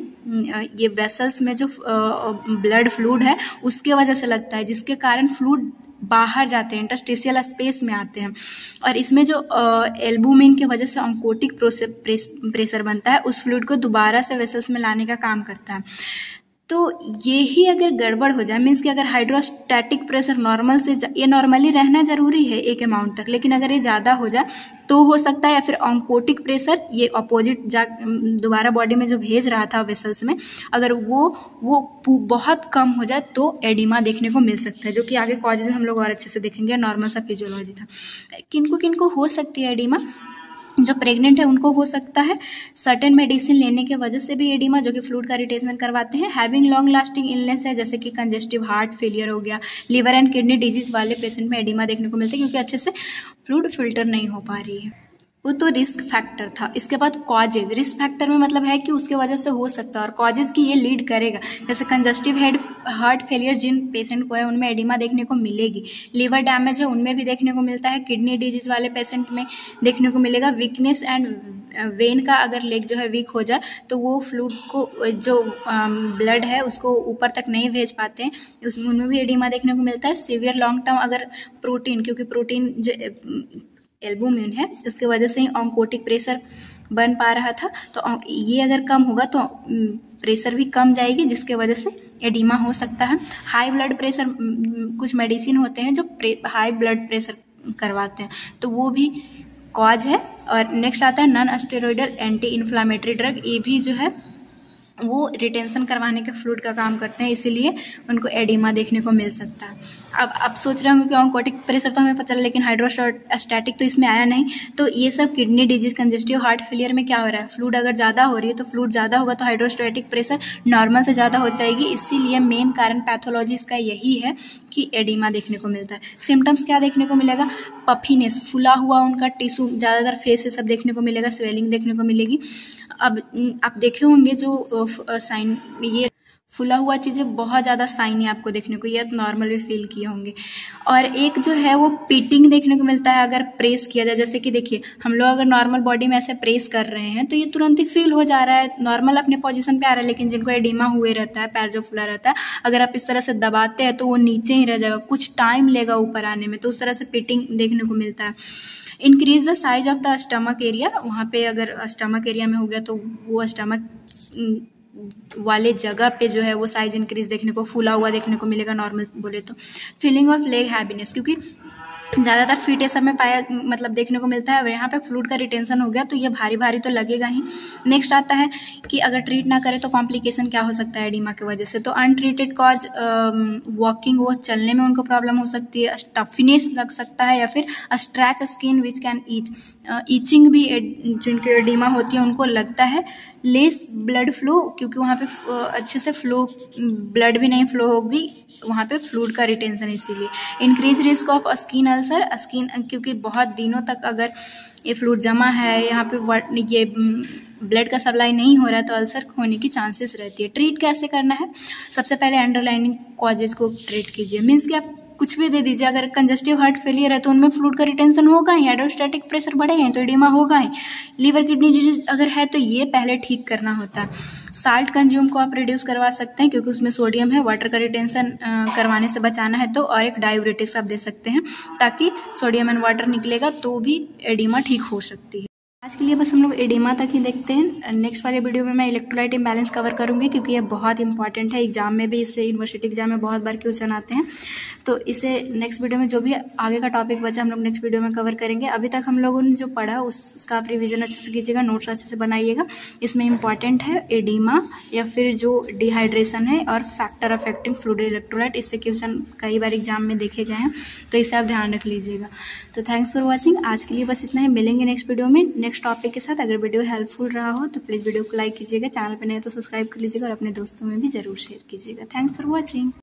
ये वेसल्स में जो ब्लड फ्लूड है उसके वजह से लगता है, जिसके कारण फ्लूड बाहर जाते हैं, इंटरस्टिशियल स्पेस में आते हैं। और इसमें जो एल्बुमिन की वजह से ऑन्कोटिक प्रेशर बनता है, उस फ्लूइड को दोबारा से वेसल्स में लाने का काम करता है। तो ये ही अगर गड़बड़ हो जाए, मीन्स कि अगर हाइड्रोस्टैटिक प्रेशर नॉर्मल से, ये नॉर्मली रहना जरूरी है एक अमाउंट तक, लेकिन अगर ये ज़्यादा हो जाए तो हो सकता है, या फिर ऑन्कोटिक प्रेशर ये अपोजिट दोबारा बॉडी में जो भेज रहा था वेसल्स में, अगर वो बहुत कम हो जाए तो एडिमा देखने को मिल सकता है, जो कि आगे कॉजेज में हम लोग और अच्छे से देखेंगे। नॉर्मल सा फिजियोलॉजी था। किनको हो सकती है एडिमा, जो प्रेग्नेंट है उनको हो सकता है, सर्टेन मेडिसिन लेने के वजह से भी एडिमा, जो कि फ्लूइड का रिटेंशन करवाते हैं। हैविंग लॉन्ग लास्टिंग इलनेस है, जैसे कि कंजेस्टिव हार्ट फेलियर हो गया, लिवर एंड किडनी डिजीज वाले पेशेंट में एडिमा देखने को मिलता है, क्योंकि अच्छे से फ्लूइड फिल्टर नहीं हो पा रही है। वो तो रिस्क फैक्टर था। इसके बाद कॉजेज, रिस्क फैक्टर में मतलब है कि उसके वजह से हो सकता है, और कॉजेज की ये लीड करेगा, जैसे कंजस्टिव हार्ट फेलियर जिन पेशेंट को है उनमें एडिमा देखने को मिलेगी, लिवर डैमेज है उनमें भी देखने को मिलता है, किडनी डिजीज वाले पेशेंट में देखने को मिलेगा, वीकनेस एंड वेन का अगर लेग जो है वीक हो जाए तो वो फ्लूइड को, जो ब्लड है उसको ऊपर तक नहीं भेज पाते हैं, उसमें उनमें भी एडिमा देखने को मिलता है। सीवियर लॉन्ग टर्म अगर प्रोटीन, क्योंकि प्रोटीन जो एल्बुमिन है उसके वजह से ही ऑन्कोटिक प्रेशर बन पा रहा था, तो ये अगर कम होगा तो प्रेशर भी कम जाएगी, जिसके वजह से एडिमा हो सकता है। हाई ब्लड प्रेशर, कुछ मेडिसिन होते हैं जो हाई ब्लड प्रेशर करवाते हैं, तो वो भी कॉज है। और नेक्स्ट आता है non steroidal anti inflammatory drug, ये भी जो है वो रिटेंशन करवाने के फ्लूइड का काम करते हैं, इसीलिए उनको एडिमा देखने को मिल सकता है। अब आप सोच रहे होंगे कि ऑन्कोटिक प्रेशर तो हमें पता चला, लेकिन हाइड्रोस्टैटिक तो इसमें आया नहीं। तो ये सब kidney disease, congestive heart failure में क्या हो रहा है, फ्लूइड अगर ज़्यादा हो रही है, तो फ्लूइड ज़्यादा होगा तो हाइड्रोस्टैटिक प्रेशर नॉर्मल से ज़्यादा हो जाएगी, इसीलिए मेन कारण पैथोलॉजी इसका यही है कि एडिमा देखने को मिलता है। सिम्टम्स क्या देखने को मिलेगा, पफीनेस, फुला हुआ उनका टिश्यू, ज़्यादातर फेस से सब देखने को मिलेगा, स्वेलिंग देखने को मिलेगी। अब आप देखे होंगे जो साइन, ये फुला हुआ चीज़ें बहुत ज़्यादा साइनी आपको देखने को, ये आप नॉर्मल भी फील किए होंगे। और एक जो है वो पीटिंग देखने को मिलता है अगर प्रेस किया जाए, जैसे कि देखिए हम लोग अगर नॉर्मल बॉडी में ऐसे प्रेस कर रहे हैं तो ये तुरंत ही फील हो जा रहा है, नॉर्मल अपने पोजीशन पे आ रहा है। लेकिन जिनको एडिमा हुए रहता है, पैर जो फुला रहता है, अगर आप इस तरह से दबाते हैं तो वो नीचे ही रह जाएगा, कुछ टाइम लेगा ऊपर आने में, तो उस तरह से पीटिंग देखने को मिलता है। Increase the size of the stomach area, वहाँ पे अगर स्टमक एरिया में हो गया तो वो स्टमक वाले जगह पे जो है वो साइज इंक्रीज देखने को, फूला हुआ देखने को मिलेगा नॉर्मल बोले तो। फीलिंग ऑफ लेग हैवीनेस, क्योंकि ज़्यादातर फीट ये सब में पाया मतलब देखने को मिलता है, और यहाँ पे फ्लूइड का रिटेंशन हो गया तो ये भारी भारी तो लगेगा ही। नेक्स्ट आता है कि अगर ट्रीट ना करें तो कॉम्प्लिकेशन क्या हो सकता है एडिमा की वजह से। तो अनट्रीटेड कॉज वॉकिंग, वो चलने में उनको प्रॉब्लम हो सकती है, स्टफनेस लग सकता है, या फिर stretch skin which can itching भी जिनकी एडिमा होती है उनको लगता है। लेस ब्लड फ्लो, क्योंकि वहाँ पे अच्छे से फ्लो ब्लड भी नहीं फ्लो होगी, वहाँ पे फ्लूइड का रिटेंशन, इसीलिए। Increase risk of skin ulcer, skin क्योंकि बहुत दिनों तक अगर ये फ्लूइड जमा है यहाँ पे, ये ब्लड का सप्लाई नहीं हो रहा है तो अल्सर होने की चांसेस रहती है। ट्रीट कैसे करना है? सबसे पहले अंडरलाइनिंग कॉजेज को ट्रीट कीजिए, मीन्स कि आप कुछ भी दे दीजिए। अगर कंजस्टिव हार्ट फेलियर है तो उनमें फ्लूइड का रिटेंशन होगा ही, हाइड्रोस्टैटिक प्रेशर बढ़ेगा ही तो एडिमा होगा ही। लीवर किडनी डिजीज अगर है तो ये पहले ठीक करना होता है। साल्ट कंज्यूम को आप रिड्यूस करवा सकते हैं क्योंकि उसमें सोडियम है, वाटर का रिटेंशन करवाने से बचाना है तो, और एक डायूरेटिक्स आप दे सकते हैं ताकि सोडियम एंड वाटर निकलेगा तो भी एडिमा ठीक हो सकती है। आज के लिए बस हम लोग एडिमा तक ही देखते हैं। नेक्स्ट वाले वीडियो में मैं इलेक्ट्रोलाइट इम्बैलेंस कवर करूंगी क्योंकि ये बहुत इंपॉर्टेंट है, एग्जाम में भी इसे यूनिवर्सिटी एग्जाम में बहुत बार क्वेश्चन आते हैं। तो इसे नेक्स्ट वीडियो में जो भी आगे का टॉपिक बचा हम लोग नेक्स्ट वीडियो में कवर करेंगे। अभी तक हम लोगों ने जो पढ़ा उसका आप रिविजन अच्छे से कीजिएगा, नोट्स अच्छे से बनाइएगा। इसमें इंपॉर्टेंट है एडिमा या फिर जो डिहाइड्रेशन है और फैक्टर अफेक्टिंग फ्लूइड इलेक्ट्रोलाइट, इससे क्वेश्चन कई बार एग्जाम में देखे गए हैं तो इसे आप ध्यान रख लीजिएगा। तो थैंक्स फॉर वॉचिंग, आज के लिए बस इतना ही। मिलेंगे नेक्स्ट वीडियो में नेक्स्ट टॉपिक के साथ। अगर वीडियो हेल्पफुल रहा हो तो प्लीज़ वीडियो को लाइक कीजिएगा, चैनल पर नए तो सब्सक्राइब कर लीजिएगा और अपने दोस्तों में भी जरूर शेयर कीजिएगा। Thanks for watching.